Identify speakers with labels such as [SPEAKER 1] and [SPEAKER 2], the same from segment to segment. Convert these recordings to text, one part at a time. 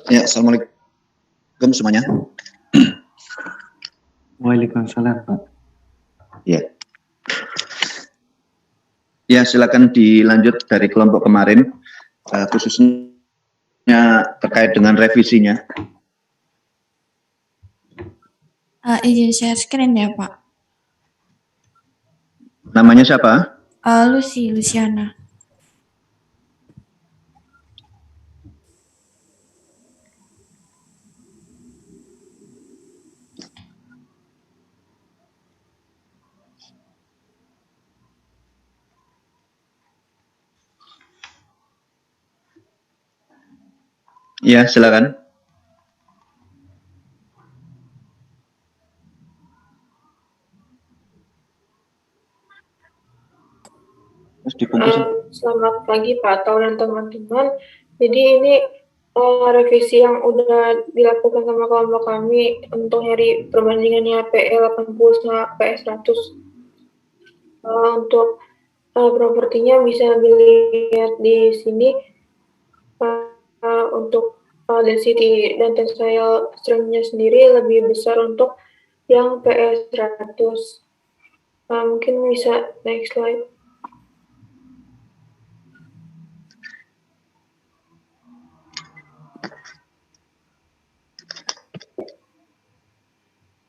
[SPEAKER 1] Ya, assalamualaikum semuanya.
[SPEAKER 2] Waalaikumsalam, Pak.
[SPEAKER 1] Ya. Ya, silakan dilanjut dari kelompok kemarin, khususnya terkait dengan revisinya.
[SPEAKER 3] Izin share screen ya, Pak.
[SPEAKER 1] Namanya siapa?
[SPEAKER 3] Luciana.
[SPEAKER 1] Ya, silakan.
[SPEAKER 4] Selamat pagi Pak Tau dan teman-teman. Jadi ini revisi yang udah dilakukan sama kelompok kami untuk nyari perbandingannya PE80 sama PE100. Untuk propertinya bisa dilihat di sini. Untuk density dan tensile strength-nya sendiri lebih besar untuk yang PE100. Mungkin bisa next slide.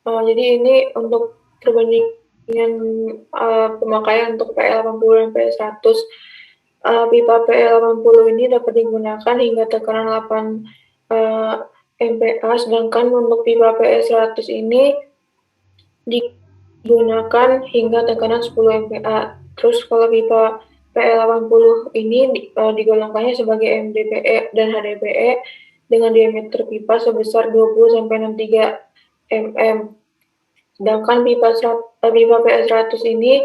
[SPEAKER 4] Jadi ini untuk perbandingan pemakaian untuk PE80 dan PE100. Pipa PE80 ini dapat digunakan hingga tekanan 8 MPa, sedangkan untuk pipa PE100 ini digunakan hingga tekanan 10 MPa. Terus kalau pipa PE80 ini digolongkannya sebagai MDPE dan HDPE dengan diameter pipa sebesar 20-63 mm. Sedangkan pipa PE100 ini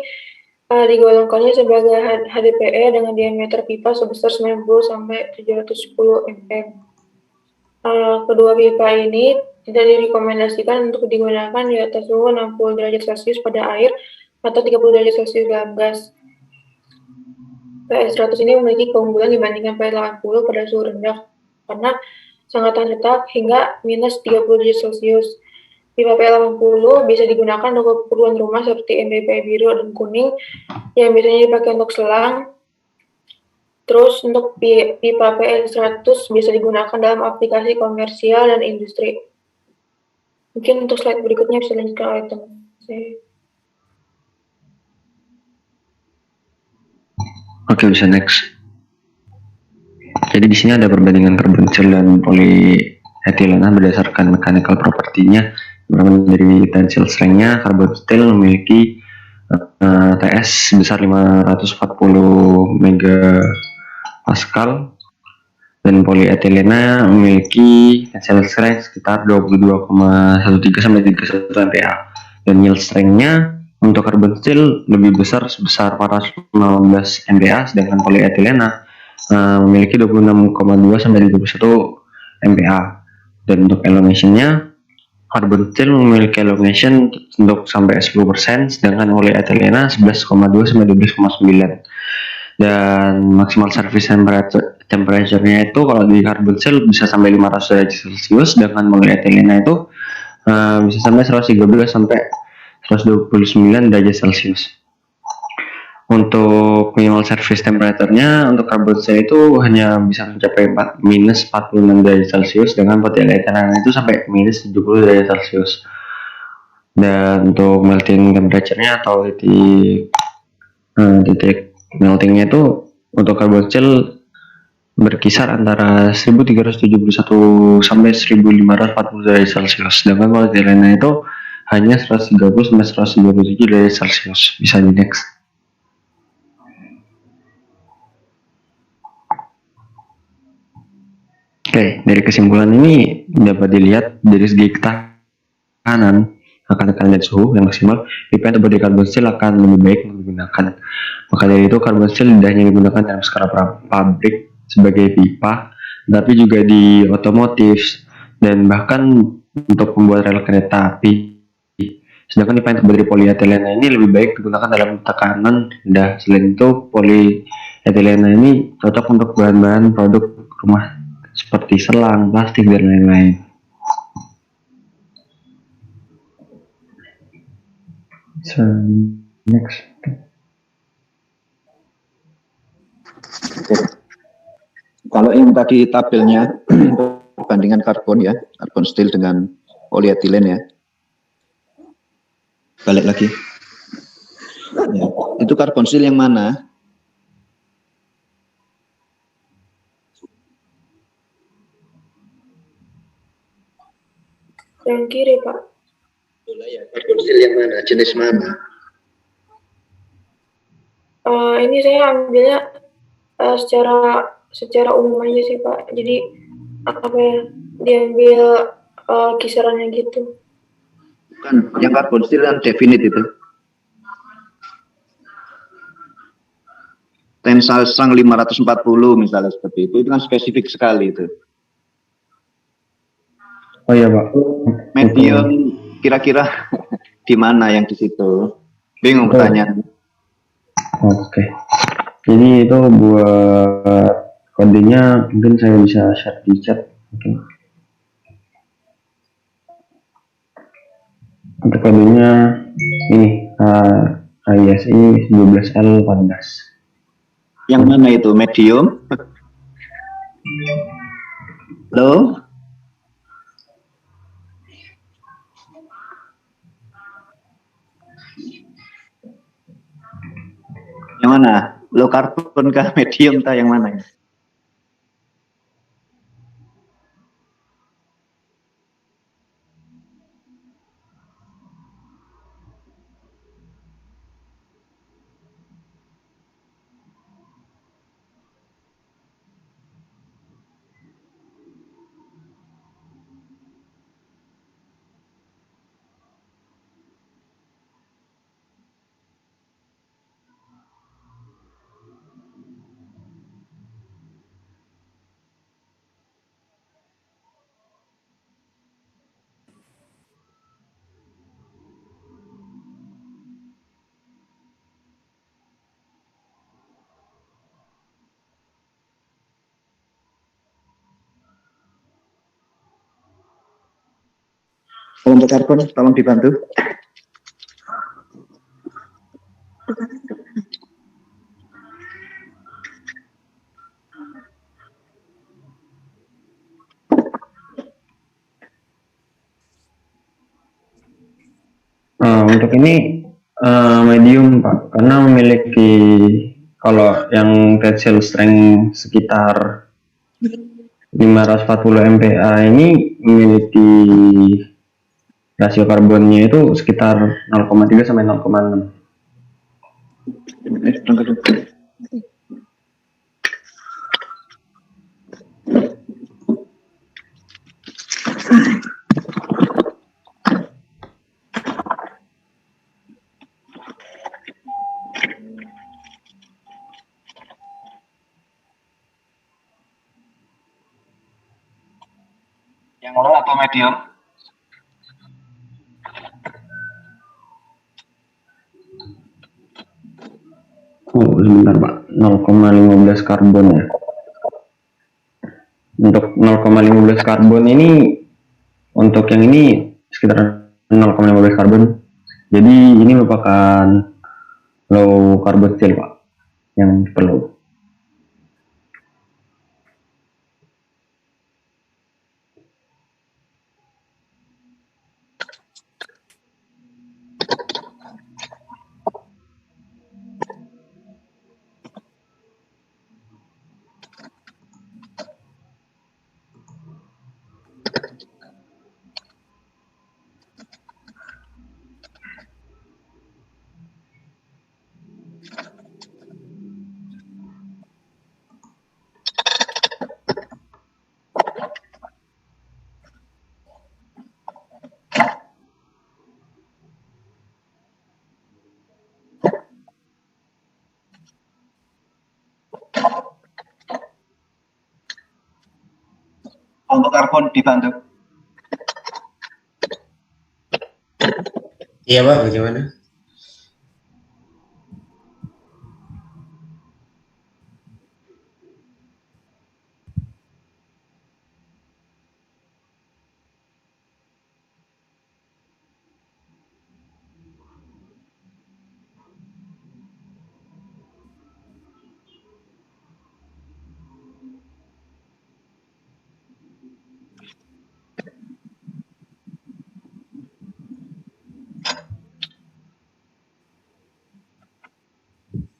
[SPEAKER 4] digolongkannya sebagai HDPE dengan diameter pipa sebesar 90-710 mm. Kedua pipa ini tidak direkomendasikan untuk digunakan di atas suhu 60 derajat Celcius pada air atau 30 derajat Celcius dalam gas. PE100 ini memiliki keunggulan dibandingkan PE80 pada suhu rendah karena sangat tahan retak hingga minus 30 derajat Celcius. Pipa PE80 bisa digunakan untuk keperluan rumah seperti MDPE biru dan kuning yang biasanya dipakai untuk selang. Terus untuk pipa PE100 bisa digunakan dalam aplikasi komersial dan industri. Mungkin untuk slide berikutnya bisa dilanjutkan oleh teman saya.
[SPEAKER 2] Oke, bisa next. Jadi di sini ada perbandingan karbonsil dan polietilena berdasarkan mechanical property-nya. Dari tensile strength-nya, karbonsil memiliki TS sebesar 540 megapascal dan polietilena memiliki tensile strength sekitar 22,13 sampai 31 MPa. Dan yield strength-nya untuk karbonsil lebih besar sebesar 415 MPa, sedangkan polietilena memiliki 26,2 sampai 31 MPa. Dan untuk elongation-nya, karbonsil memiliki elongation untuk sampai 10%, sedangkan polietilena 11,2 sampai 12,9. Dan maksimal surface temperature-nya itu kalau di karbonsil bisa sampai 500 derajat Celcius, sedangkan polietilena itu bisa sampai 113 sampai 129 derajat Celcius. Untuk minimal surface temperature-nya untuk karbonsil itu hanya bisa mencapai minus 46 derajat Celcius, dengan polietilena itu sampai minus 70 derajat Celcius. Dan untuk melting temperature-nya atau titik meltingnya itu untuk karbonsil berkisar antara 1371 sampai 1540 derajat Celcius, sedangkan polietilena itu hanya 130 sampai 137 derajat Celcius. Bisa di next. Oke, dari kesimpulan ini dapat dilihat dari segi ketahanan akan tekanan dan suhu yang maksimal, pipa yang terbuat dari karbonsil akan lebih baik digunakan. Maka dari itu karbonsil tidak hanya digunakan dalam skala pabrik sebagai pipa, tapi juga di otomotif dan bahkan untuk membuat rel kereta api. Sedangkan pipa yang terbuat dari polietilena ini lebih baik digunakan dalam tekanan rendah. Selain itu, polietilena ini cocok untuk bahan-bahan produk rumah seperti selang, plastik, dan lain-lain. So, next.
[SPEAKER 1] Oke. Kalau yang tadi tabelnya perbandingan karbon ya, karbon steel dengan polietilen ya. Balik lagi. Ya, itu karbon steel yang mana?
[SPEAKER 4] Yang kiri, Pak.
[SPEAKER 1] Karbon steel yang mana? Jenis mana?
[SPEAKER 4] Ini saya ambilnya secara umum aja sih, Pak. Jadi apa ya, diambil kisarannya gitu.
[SPEAKER 1] Bukan, yang karbon steel yang definite itu. Tensile strength 540 misalnya seperti itu kan spesifik sekali itu.
[SPEAKER 2] Oh iya Pak.
[SPEAKER 1] Medium kira-kira di mana yang di situ? Bingung pertanyaan.
[SPEAKER 2] Oke. Jadi itu buat kodenya mungkin saya bisa share di chat mungkin. Untuk kodenya ini ISI 12L14.
[SPEAKER 1] Yang mana itu? Medium? Low? Yang mana? Low carbon kah? Medium kah? Yang mana? Untuk karbon, tolong dibantu.
[SPEAKER 2] Untuk ini medium Pak, karena memiliki kalau yang tensile strength sekitar 540 MPa ini memiliki rasio karbonnya itu sekitar 0,3 sampai 0,6.
[SPEAKER 1] Yang low atau medium?
[SPEAKER 2] Oh, sebentar Pak, 0,15 karbon ya. Untuk 0,15 karbon ini, untuk yang ini sekitar 0,15 karbon. Jadi ini merupakan low carbon steel Pak, yang perlu.
[SPEAKER 1] Untuk karbon dibantu.
[SPEAKER 5] Iya Pak, bagaimana?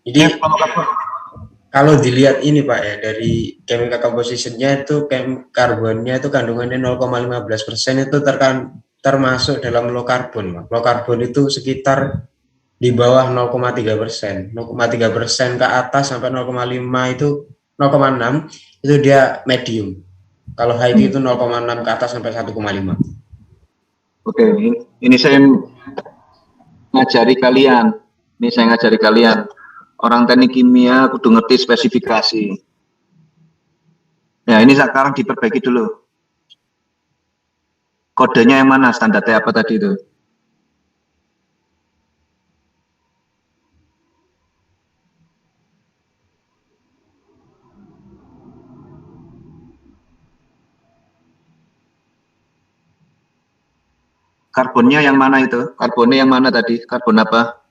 [SPEAKER 5] Jadi
[SPEAKER 1] Ya, karbon.
[SPEAKER 5] kalau dilihat ini Pak ya, dari chemical composition-nya itu karbonnya itu kandungannya 0,15% itu termasuk dalam low carbon Pak. Low carbon itu sekitar di bawah 0,3%, 0,3% ke atas sampai 0,5 itu 0,6 itu dia medium. Kalau high itu 0,6 ke atas sampai 1,5.
[SPEAKER 1] Oke, ini saya ngajari kalian. Ini saya ngajari kalian. Orang teknik kimia kudu ngerti spesifikasi. Ya, ini sekarang diperbaiki dulu. Kodenya yang mana? Standarnya apa tadi itu? Karbonnya yang mana itu? Karbonnya yang mana tadi? Karbon apa?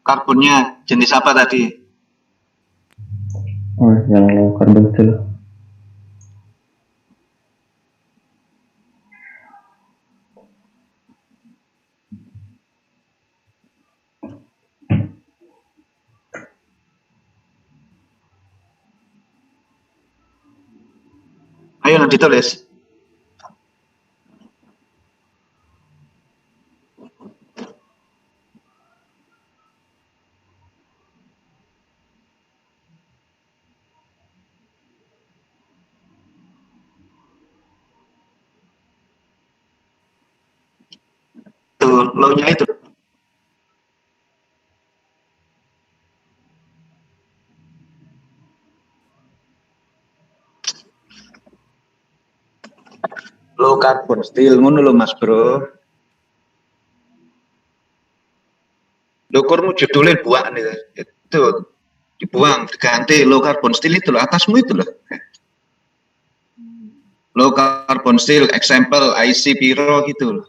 [SPEAKER 1] Karbonnya jenis apa tadi?
[SPEAKER 2] Oh, yang low carbon steel.
[SPEAKER 1] Ayo ditulis. Tuh, low-nya itu. Low carbon steel, ngono lho Mas Bro. Dokurmu judulnya buang nih, itu dibuang, diganti low carbon steel itu loh, atasmu itu loh. Low carbon steel, example IC Piro gitu loh.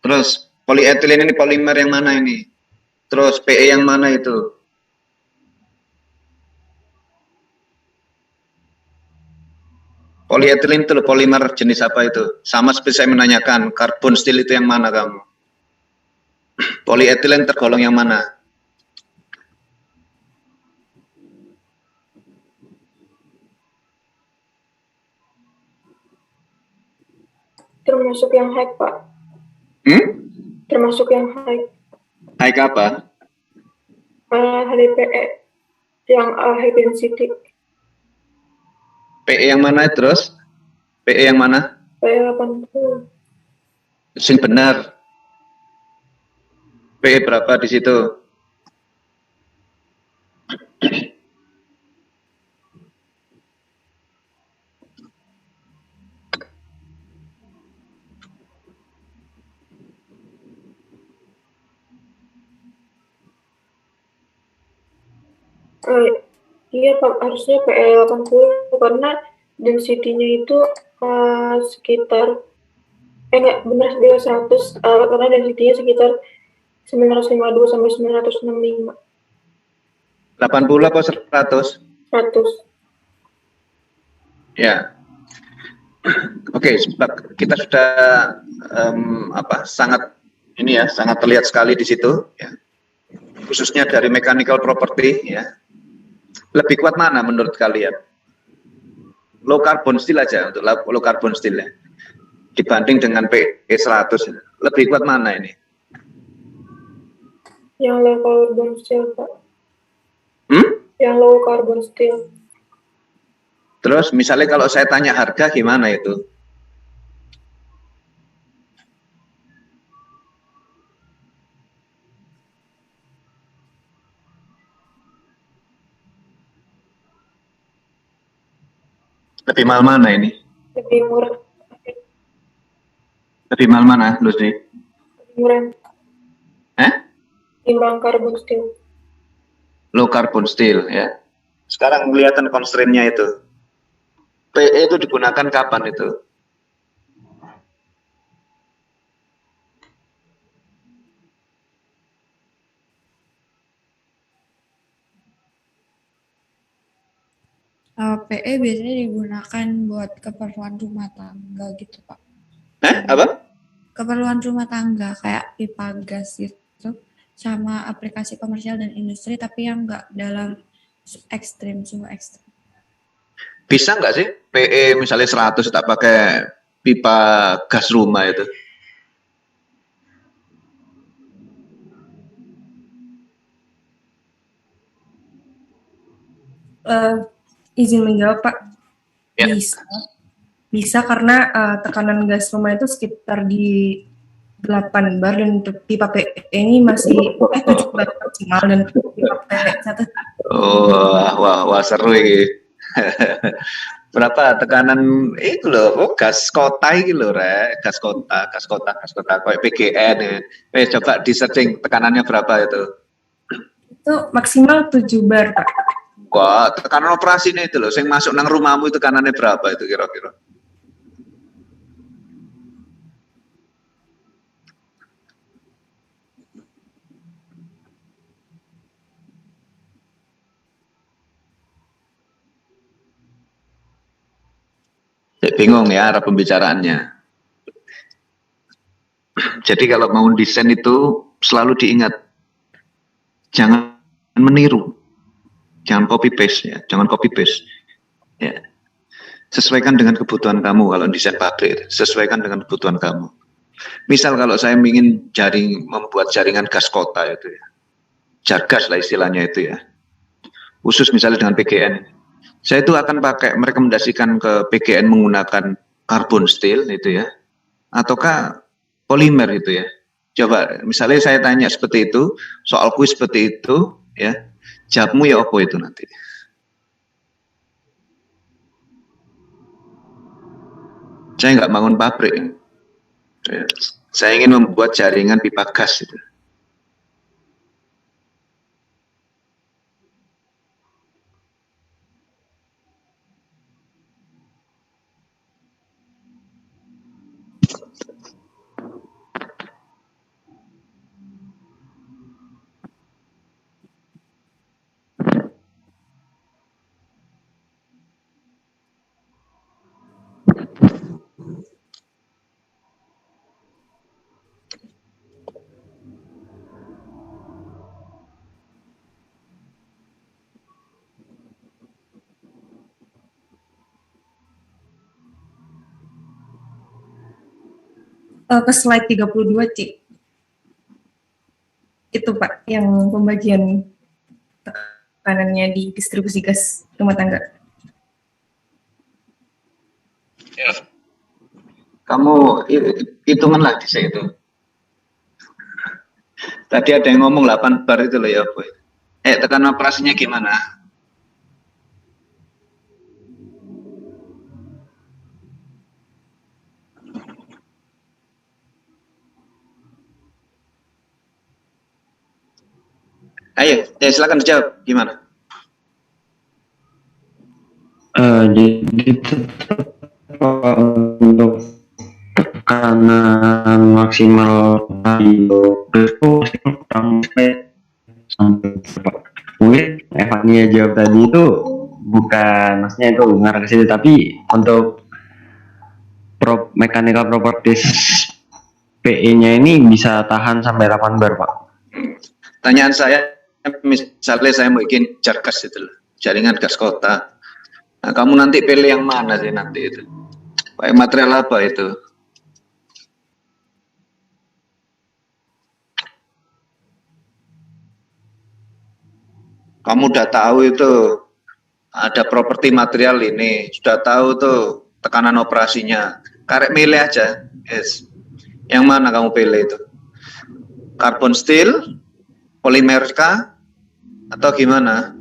[SPEAKER 1] Terus polietilen ini polimer yang mana ini? Terus PE yang mana itu? Polietilen itu loh, polimer jenis apa itu? Sama seperti saya menanyakan, karbon steel itu yang mana kamu? Polietilen tergolong yang mana?
[SPEAKER 4] Termasuk yang high, Pak. Termasuk yang high.
[SPEAKER 1] High apa?
[SPEAKER 4] HDPE yang high density.
[SPEAKER 1] PE yang mana terus? PE yang mana?
[SPEAKER 4] PE 80.
[SPEAKER 1] Sing benar. PE berapa di situ?
[SPEAKER 4] Iya Pak, harusnya PE 80 karena density-nya itu sekitar enggak benar dia 100 karena density-nya sekitar 952 sampai 965.
[SPEAKER 1] 80 apa 100?
[SPEAKER 4] 100.
[SPEAKER 1] Ya. Oke, kita sudah sangat ini ya, sangat terlihat sekali di situ ya. Khususnya dari mechanical property ya. Lebih kuat mana menurut kalian? Low carbon steel aja untuk low carbon steel ya. Dibanding dengan PE 100 lebih kuat mana ini?
[SPEAKER 4] Yang low carbon steel, Pak. Yang low carbon steel.
[SPEAKER 1] Terus misalnya kalau saya tanya harga gimana itu? Lebih mahal mana ini?
[SPEAKER 4] Lebih murah.
[SPEAKER 1] Lebih mahal mana, Lucy?
[SPEAKER 4] Lebih murah.
[SPEAKER 1] Eh?
[SPEAKER 4] Timbang carbon steel.
[SPEAKER 1] Low carbon steel ya. Sekarang kelihatan constraint-nya itu. PE itu digunakan kapan itu?
[SPEAKER 3] PE biasanya digunakan buat keperluan rumah tangga gitu, Pak.
[SPEAKER 1] Apa?
[SPEAKER 3] Keperluan rumah tangga kayak pipa gas gitu, sama aplikasi komersial dan industri, tapi yang nggak dalam ekstrim, semua ekstrim.
[SPEAKER 1] Bisa nggak sih PE misalnya 100 tak pakai pipa gas rumah itu?
[SPEAKER 6] Izin menjawab, Pak.
[SPEAKER 1] Ya.
[SPEAKER 6] Bisa karena tekanan gas rumah itu sekitar di 8 bar dan untuk pipa PE ini masih 7 bar maksimal dan pipa PE satu.
[SPEAKER 1] Wah seru ini. Berapa tekanan itu loh, gas kota ini loh, gas kota kayak PGN ya. Coba di searching tekanannya berapa itu?
[SPEAKER 6] Itu maksimal 7 bar, Pak.
[SPEAKER 1] Wah, tekanan operasi ini itu loh, yang masuk nang rumahmu itu tekanannya berapa itu kira-kira? Bingung ya arah pembicaraannya. Jadi kalau mau desain itu selalu diingat, jangan meniru, jangan copy paste ya, jangan copy paste. Ya. Sesuaikan dengan kebutuhan kamu kalau desain pabrik, sesuaikan dengan kebutuhan kamu. Misal kalau saya ingin membuat jaringan gas kota itu ya, jargas lah istilahnya itu ya, khusus misalnya dengan PGN, saya itu akan pakai merekomendasikan ke PGN menggunakan carbon steel itu ya, ataukah polimer itu ya. Coba misalnya saya tanya seperti itu, soal kuis seperti itu ya, jawabmu ya apa itu nanti. Saya nggak bangun pabrik, saya ingin membuat jaringan pipa gas itu.
[SPEAKER 6] Ke slide 32, C. Itu, Pak, yang pembagian tekanannya di distribusi gas rumah tangga.
[SPEAKER 1] Ya. Kamu hitunganlah di situ. Tadi ada yang ngomong 8 bar itu loh ya, Boy. Tekanan operasinya gimana? Ayo, silakan dijawab gimana?
[SPEAKER 2] Jadi tetap untuk tekanan maksimal itu sampai mungkin Evania jawab tadi itu bukan, maksudnya itu ngarah ke situ, tapi untuk mechanical properties PE-nya ini bisa tahan sampai 8 bar, Pak.
[SPEAKER 1] Tanyaan saya, misalnya saya mau bikin jargas itu loh, jaringan gas kota. Nah, kamu nanti pilih yang mana sih nanti itu? Pakai material apa itu? Kamu udah tahu itu ada properti material ini, sudah tahu tuh tekanan operasinya. Karek milih aja, yes. Yang mana kamu pilih itu? Carbon steel, polimer kah, atau gimana?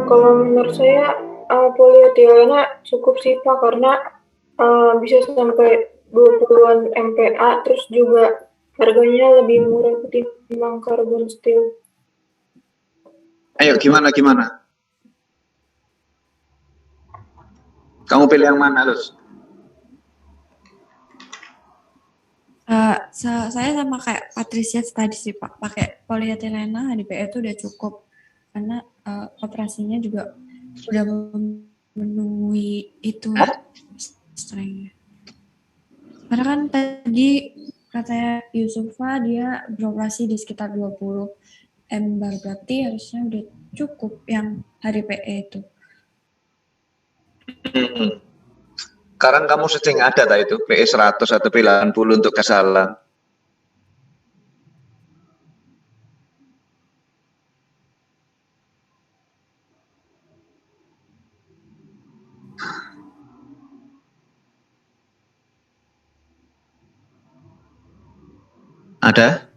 [SPEAKER 4] Kalau menurut saya polietilena cukup sih Pak, karena bisa sampai 20-an MPa, terus juga harganya lebih murah ketimbang carbon steel.
[SPEAKER 1] Ayo gimana? Kamu pilih yang mana, Lus?
[SPEAKER 3] Saya sama kayak Patricia tadi sih Pak, pakai polietilena HDPE itu udah cukup karena operasinya juga udah memenuhi itu strength-nya. Karena kan tadi katanya Yusufa dia beroperasi di sekitar 20 M bar, berarti harusnya udah cukup yang HDPE itu.
[SPEAKER 1] Sekarang kamu searching ada tak itu PE 100 atau PE 80 untuk Kasalam? Ada?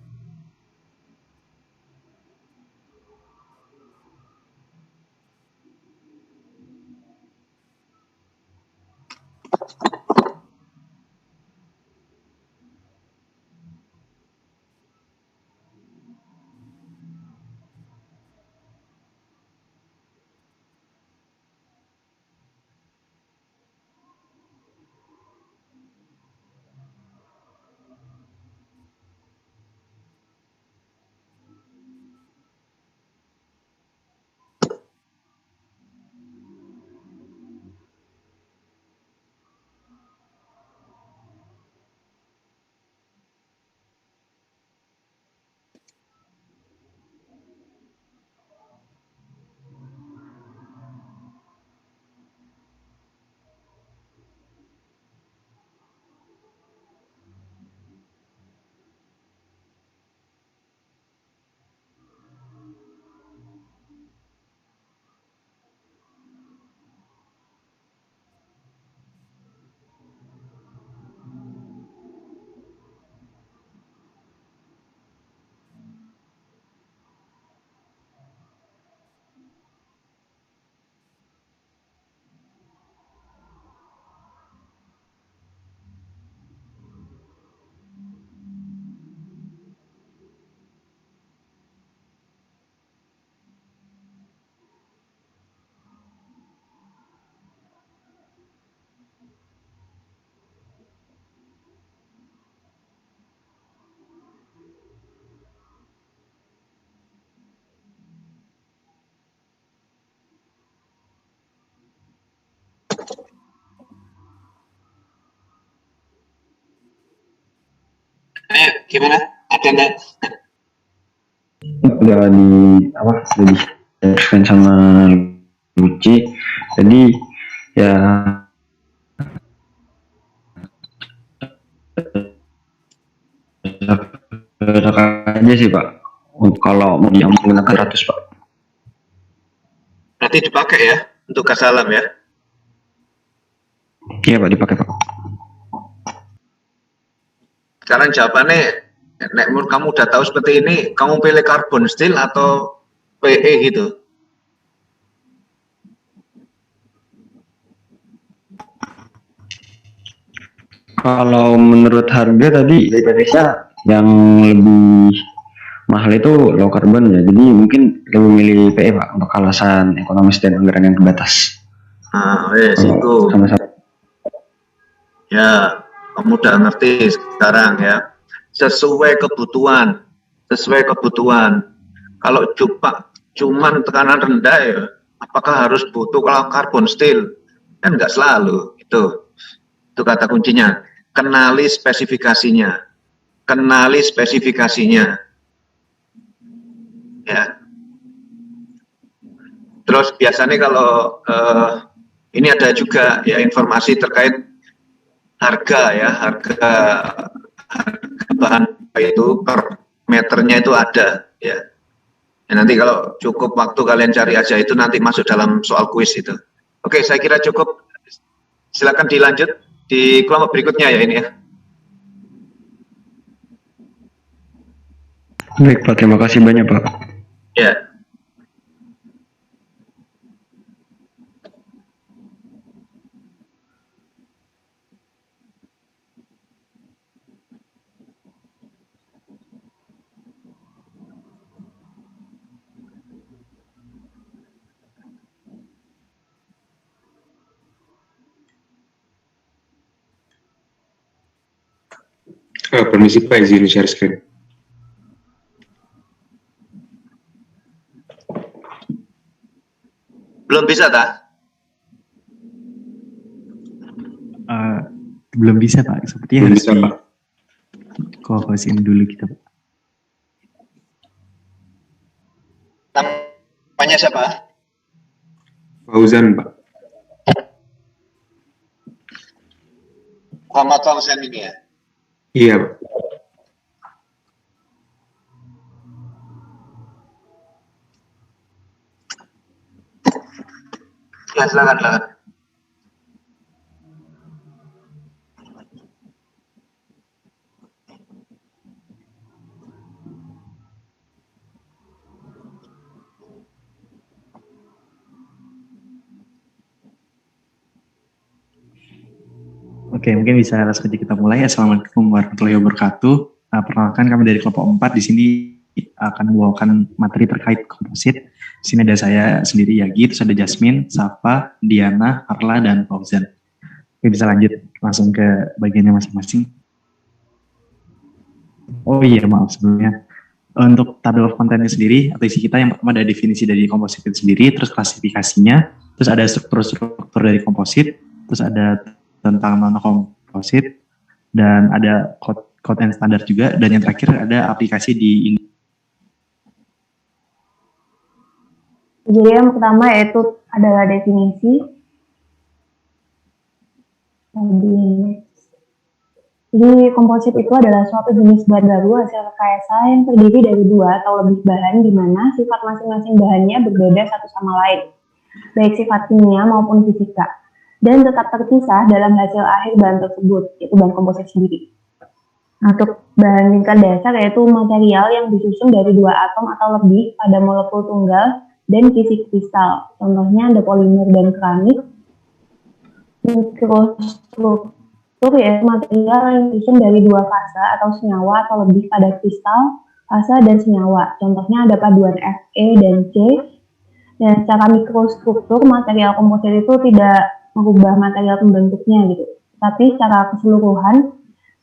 [SPEAKER 1] Ayo, gimana? Ada nggak?
[SPEAKER 2] Udah di apa? Udah di share sama Luci. Jadi ya aja sih Pak. Kalau mau menggunakan 100 Pak.
[SPEAKER 1] Berarti dipakai ya untuk Kasalam ya?
[SPEAKER 2] Iya Pak, dipakai Pak.
[SPEAKER 1] Sekarang jawabannya, nek menurut kamu udah tahu seperti ini, kamu pilih carbon steel atau PE gitu?
[SPEAKER 2] Kalau menurut harga tadi di Indonesia yang lebih mahal itu low carbon ya. Jadi mungkin lebih milih PE Pak untuk alasan ekonomis dan anggaran yang terbatas.
[SPEAKER 1] Nah, wes itu.
[SPEAKER 2] Sama-sama.
[SPEAKER 1] Ya, kamu udah ngerti sekarang ya. Sesuai kebutuhan. Kalau cuman tekanan rendah ya, apakah harus butuh kalau carbon steel? Kan nggak selalu. Itu kata kuncinya. Kenali spesifikasinya. Ya. Terus biasanya kalau ini ada juga ya informasi terkait harga bahan itu per meternya itu ada ya. Nanti kalau cukup waktu kalian cari aja, itu nanti masuk dalam soal kuis itu. Oke, saya kira cukup. Silakan dilanjut di kelompok berikutnya ya ini ya.
[SPEAKER 2] Baik Pak, terima kasih banyak Pak.
[SPEAKER 1] Ya.
[SPEAKER 7] Permisi Pak, izin share screen.
[SPEAKER 1] Belum bisa tak?
[SPEAKER 8] Belum bisa Pak, sepertinya
[SPEAKER 7] Belum
[SPEAKER 8] harus
[SPEAKER 7] bisa, Pak.
[SPEAKER 8] co-hostin dulu kita Pak.
[SPEAKER 1] Namanya siapa?
[SPEAKER 7] Fauzan Pak.
[SPEAKER 1] Muhammad Fauzan ini ya?
[SPEAKER 7] Iya Pak.
[SPEAKER 1] Ya silakan.
[SPEAKER 8] Oke, mungkin bisa langsung saja kita mulai. Assalamualaikum warahmatullahi wabarakatuh. Perkenalkan, kami dari kelompok 4 di sini akan membawakan materi terkait komposit. Di sini ada saya sendiri Yagi, terus ada Jasmine, Safa, Diana, Arla, dan Fauzan. Oke, bisa lanjut langsung ke bagiannya masing-masing. Oh iya, maaf sebelumnya. Untuk table of content-nya sendiri, atau isi kita yang pertama ada definisi dari komposit itu sendiri, terus klasifikasinya, terus ada struktur-struktur dari komposit, terus ada tentang non-komposit, dan ada code and standar juga, dan yang terakhir ada aplikasi di ini.
[SPEAKER 9] Jadi yang pertama yaitu adalah definisi. Jadi komposit itu adalah suatu jenis bahan baru hasil rekayasa yang terdiri dari 2 atau lebih bahan di mana sifat masing-masing bahannya berbeda satu sama lain, baik sifat kimia maupun fisika, dan tetap terpisah dalam hasil akhir bahan tersebut, yaitu bahan komposit sendiri. Untuk bahan tingkat dasar yaitu material yang disusun dari 2 atom atau lebih pada molekul tunggal dan fisik kristal. Contohnya ada polimer dan keramik. Mikrostruktur yaitu material yang disusun dari 2 fase atau senyawa atau lebih pada kristal, fase dan senyawa. Contohnya ada paduan Fe dan C. Dan secara mikrostruktur material komposit itu tidak mengubah material pembentuknya gitu. Tapi secara keseluruhan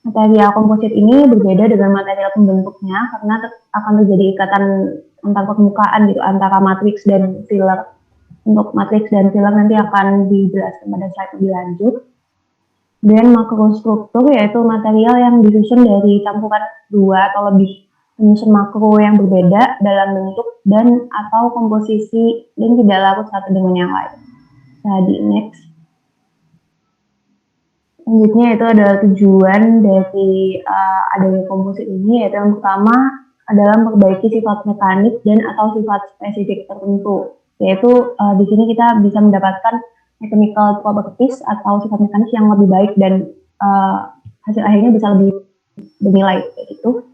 [SPEAKER 9] material komposit ini berbeda dengan material pembentuknya karena akan terjadi ikatan antar permukaan gitu antara matriks dan filler. Untuk matriks dan filler nanti akan dijelaskan pada slide lebih lanjut. Dan makrostruktur yaitu material yang disusun dari campuran 2 atau lebih penyusun makro yang berbeda dalam bentuk dan atau komposisi dan tidak larut satu dengan yang lain. Nah, di next. Selanjutnya itu adalah tujuan dari adanya komposit ini, yaitu yang pertama adalah memperbaiki sifat mekanik dan atau sifat spesifik tertentu, yaitu di sini kita bisa mendapatkan mechanical properties atau sifat mekanis yang lebih baik dan hasil akhirnya bisa lebih bernilai kayak gitu.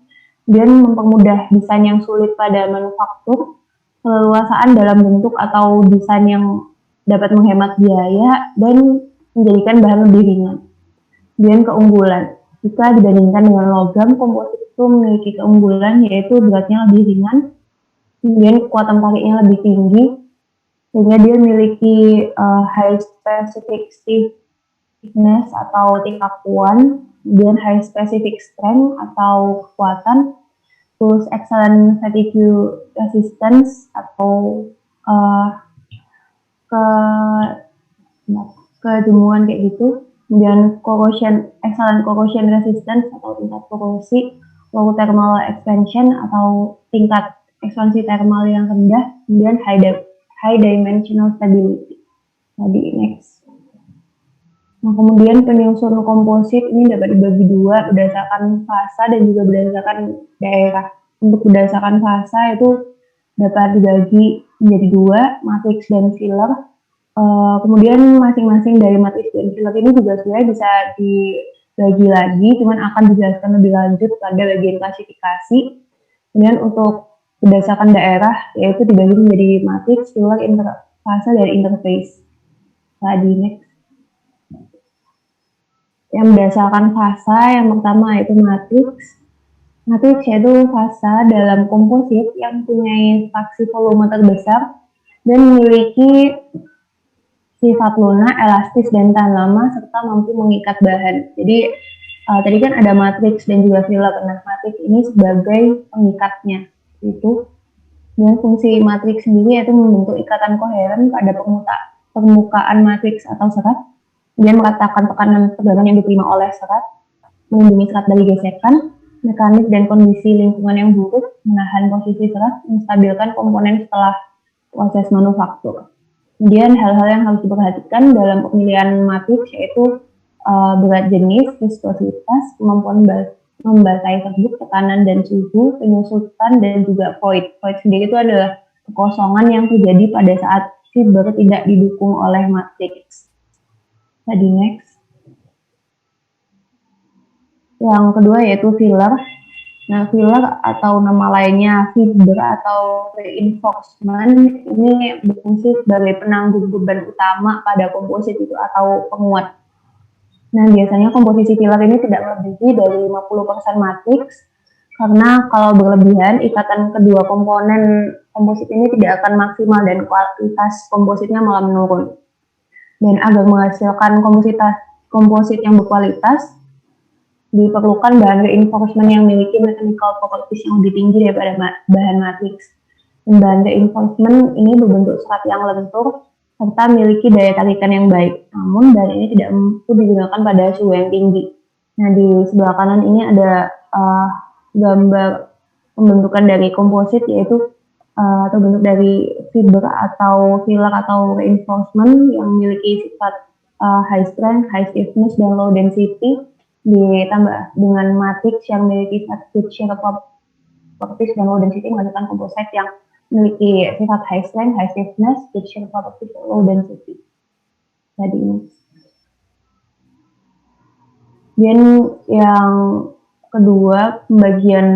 [SPEAKER 9] Dan mempermudah desain yang sulit pada manufaktur, keleluasaan dalam bentuk atau desain yang dapat menghemat biaya dan menjadikan bahan lebih ringan. Dan keunggulan, jika dibandingkan dengan logam, komposit itu memiliki keunggulan yaitu beratnya lebih ringan, kemudian kekuatan tariknya lebih tinggi, sehingga dia memiliki high specific stiffness atau tingkakuan, kemudian high specific strength atau kekuatan, terus excellent fatigue resistance atau kejemuan kayak gitu. Kemudian excellent corrosion resistance atau tingkat korosi, low thermal expansion atau tingkat ekspansi thermal yang rendah, kemudian high dimensional stability. Tadi next. Nah, kemudian penyusun komposit ini dapat dibagi 2 berdasarkan fase dan juga berdasarkan daerah. Untuk berdasarkan fase itu dapat dibagi menjadi 2, matriks dan filler. Kemudian masing-masing dari matriks dan filler ini juga sebenarnya bisa dibagi lagi, cuman akan dijelaskan lebih lanjut pada bagian klasifikasi. Kemudian untuk berdasarkan daerah, yaitu dibagi menjadi matriks, filler, interfase, dan interface. Tadi next. Yang berdasarkan fase, yang pertama yaitu matriks. Matriks yaitu fase dalam komposit yang punya fraksi volume terbesar dan memiliki sifat lunak, elastis, dan tahan lama, serta mampu mengikat bahan. Jadi tadi kan ada matriks dan juga filler. Nah, matriks ini sebagai pengikatnya itu. Dan fungsi matriks sendiri yaitu membentuk ikatan koheren pada permukaan matriks atau serat, kemudian meratakan tekanan tegangan yang diterima oleh serat, melindungi serat dari gesekan, mekanik dan kondisi lingkungan yang buruk, menahan posisi serat, menstabilkan komponen setelah proses manufaktur. Kemudian hal-hal yang harus diperhatikan dalam pemilihan matriks yaitu berat jenis, viskositas, kemampuan membasahi serbuk, tekanan dan suhu, penyusutan, dan juga void. Void sendiri itu adalah kekosongan yang terjadi pada saat fiber tidak didukung oleh matriks. Tadi next. Yang kedua yaitu filler. Nah, filler atau nama lainnya fiber atau reinforcement ini berfungsi sebagai penanggung beban utama pada komposit itu atau penguat. Nah, biasanya komposisi filler ini tidak melebihi dari 50% matriks, karena kalau berlebihan, ikatan kedua komponen komposit ini tidak akan maksimal dan kualitas kompositnya malah menurun. Dan agar menghasilkan komposit yang berkualitas, diperlukan bahan reinforcement yang memiliki mechanical properties yang lebih tinggi daripada bahan matriks. Dan bahan reinforcement ini berbentuk serat yang lentur, serta memiliki daya tarikan yang baik. Namun bahan ini tidak mampu digunakan pada suhu yang tinggi. Nah, di sebelah kanan ini ada gambar pembentukan dari komposit, yaitu terbentuk dari fiber atau filler atau reinforcement yang memiliki sifat high strength, high stiffness, dan low density, ditambah dengan matriks yang memiliki sifat good shear properties dan low density, menghasilkan komposit yang memiliki sifat high strength, high stiffness, good shear properties, low density. Tadi ini. Dan yang kedua, pembagian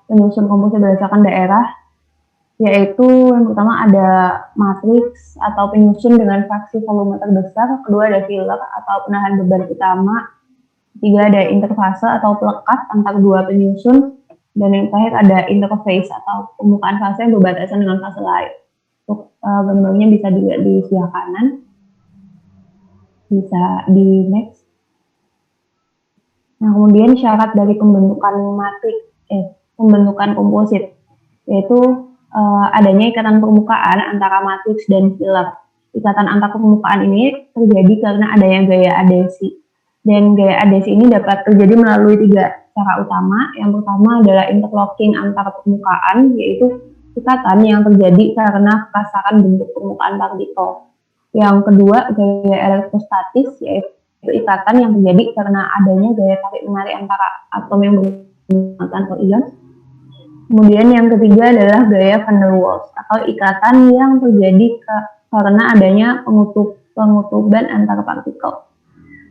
[SPEAKER 9] penyusun komposit berdasarkan daerah, yaitu yang pertama ada matriks atau penyusun dengan fraksi volume terbesar, kedua ada filler atau penahan beban utama, ketiga ada interfase atau pelekat antar dua penyusun, dan yang terakhir ada interface atau permukaan fase yang berbatasan dengan fase lain. Untuk gambarnya bisa dilihat di sebelah kanan, bisa di next. Nah, kemudian syarat dari pembentukan pembentukan komposit, yaitu adanya ikatan permukaan antara matriks dan filler. Ikatan antar permukaan ini terjadi karena adanya gaya adhesi. Dan gaya adhesi ini dapat terjadi melalui tiga cara utama. Yang pertama adalah interlocking antar permukaan, yaitu ikatan yang terjadi karena kekasaran bentuk permukaan partikel. Yang kedua, gaya elektrostatis, yaitu ikatan yang terjadi karena adanya gaya tarik-menarik antara atom yang bermuatan atau ion. Kemudian yang ketiga adalah gaya van der Waals, atau ikatan yang terjadi karena adanya pengutuban antara partikel.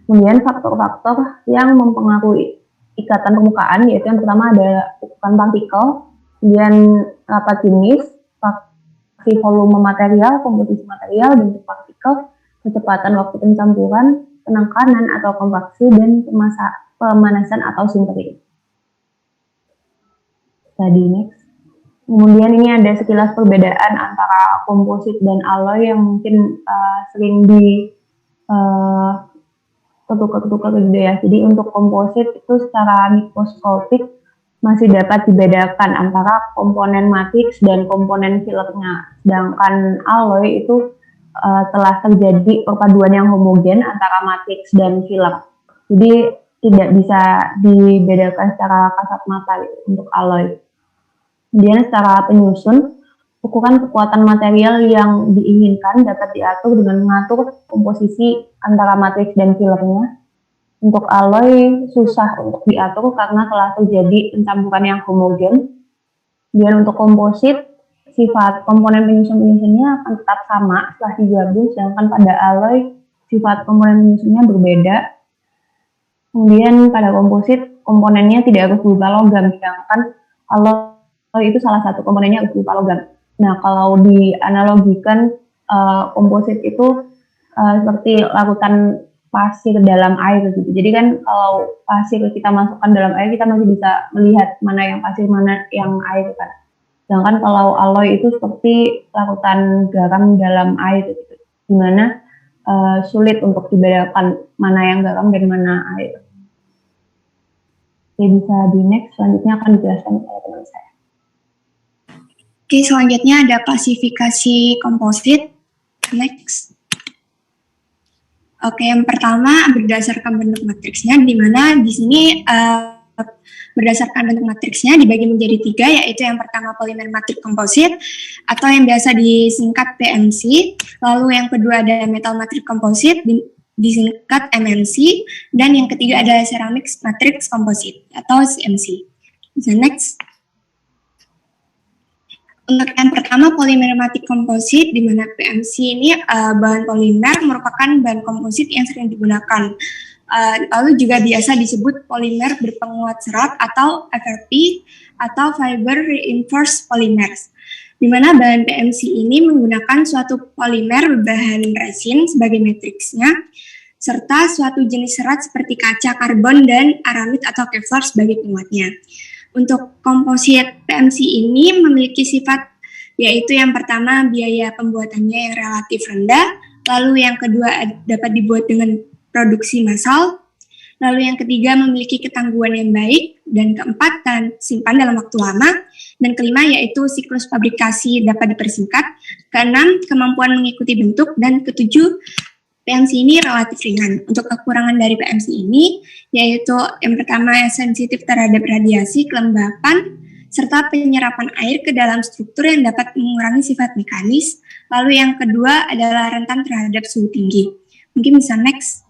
[SPEAKER 9] Kemudian faktor-faktor yang mempengaruhi ikatan permukaan, yaitu yang pertama ada ukuran partikel, kemudian rapat jenis, fraksi volume material, komposisi material, bentuk partikel, kecepatan waktu pencampuran, penekanan atau kompaksi, dan pemanasan atau sintering. Tadi next. Kemudian ini ada sekilas perbedaan antara komposit dan alloy yang mungkin sering ketukar-tukar gitu ya. Jadi untuk komposit itu secara mikroskopik masih dapat dibedakan antara komponen matriks dan komponen fillernya. Sedangkan alloy itu telah terjadi perpaduan yang homogen antara matriks dan filler. Jadi tidak bisa dibedakan secara kasat mata untuk alloy. Kemudian secara penyusun, ukuran kekuatan material yang diinginkan dapat diatur dengan mengatur komposisi antara matriks dan fillernya. Untuk alloy susah untuk diatur karena telah terjadi pencampuran yang homogen. Dan untuk komposit, sifat komponen penyusun-penyusunnya akan tetap sama setelah digabung, sedangkan pada alloy sifat komponen penyusunnya berbeda. Kemudian pada komposit, komponennya tidak harus berupa logam, sedangkan alloy itu salah satu komponennya harus berupa logam. Nah, kalau dianalogikan komposit itu seperti larutan pasir dalam air gitu. Jadi kan kalau pasir kita masukkan dalam air, kita masih bisa melihat mana yang pasir, mana yang air kan. Sedangkan kalau alloy itu seperti larutan garam dalam air gitu, dimana sulit untuk dibedakan mana yang garam dan mana air. Oke, bisa di next, selanjutnya akan dijelaskan oleh teman saya.
[SPEAKER 3] Oke, selanjutnya ada klasifikasi komposit. Next. Oke, yang pertama berdasarkan bentuk matriksnya, di mana di sini berdasarkan bentuk matriksnya dibagi menjadi 3, yaitu yang pertama polimer matrik komposit atau yang biasa disingkat PMC, lalu yang kedua ada metal matrik komposit disingkat MMC, dan yang ketiga ada ceramic matrix komposit atau CMC. Bisa next. Untuk yang pertama polimer matrik komposit, di mana PMC ini bahan polimer merupakan bahan komposit yang sering digunakan. Lalu juga biasa disebut polimer berpenguat serat atau FRP atau fiber reinforced polymers, di mana bahan PMC ini menggunakan suatu polimer berbahan resin sebagai matriksnya, serta suatu jenis serat seperti kaca, karbon, dan aramid atau kevlar sebagai penguatnya. Untuk komposit PMC ini memiliki sifat yaitu yang pertama biaya pembuatannya yang relatif rendah, lalu yang kedua dapat dibuat dengan produksi massal, lalu yang ketiga memiliki ketangguhan yang baik, dan keempat simpan dalam waktu lama, dan kelima yaitu siklus fabrikasi dapat dipersingkat, keenam kemampuan mengikuti bentuk, dan ketujuh PMC ini relatif ringan. Untuk kekurangan dari PMC ini yaitu yang pertama sensitif terhadap radiasi, kelembapan, serta penyerapan air ke dalam struktur yang dapat mengurangi sifat mekanis. Lalu yang kedua adalah rentan terhadap suhu tinggi. Mungkin bisa next.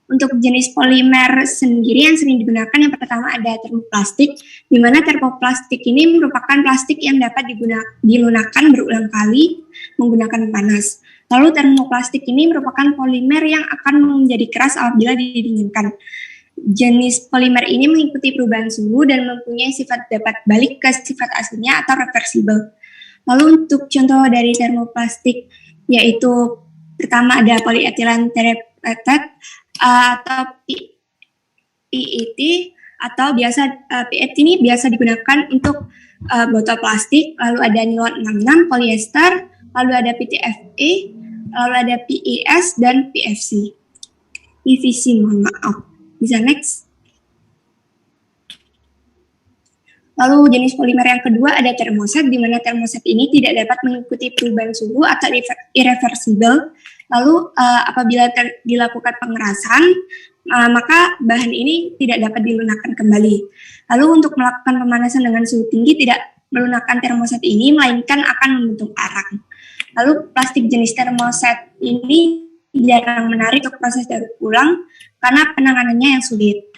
[SPEAKER 3] Untuk jenis polimer sendiri yang sering digunakan, yang pertama ada termoplastik, di mana termoplastik ini merupakan plastik yang dapat dilunakan berulang kali menggunakan panas. Lalu termoplastik ini merupakan polimer yang akan menjadi keras apabila didinginkan. Jenis polimer ini mengikuti perubahan suhu dan mempunyai sifat dapat balik ke sifat aslinya atau reversible. Lalu untuk contoh dari termoplastik yaitu pertama ada polyethylene terephthalate atau PET atau biasa PET ini biasa digunakan untuk botol plastik. Lalu ada nilon 66, polyester, lalu ada PTFE, lalu ada PES dan PVC. Mohon maaf. Bisa next. Lalu jenis polimer yang kedua ada termoset, di mana termoset ini tidak dapat mengikuti perubahan suhu atau irreversible. Lalu apabila dilakukan pengerasan, maka bahan ini tidak dapat dilunakkan kembali. Lalu untuk melakukan pemanasan dengan suhu tinggi tidak melunakkan termoset ini, melainkan akan membentuk arang. Lalu plastik jenis termoset ini jarang menarik untuk proses daur ulang karena penanganannya yang sulit.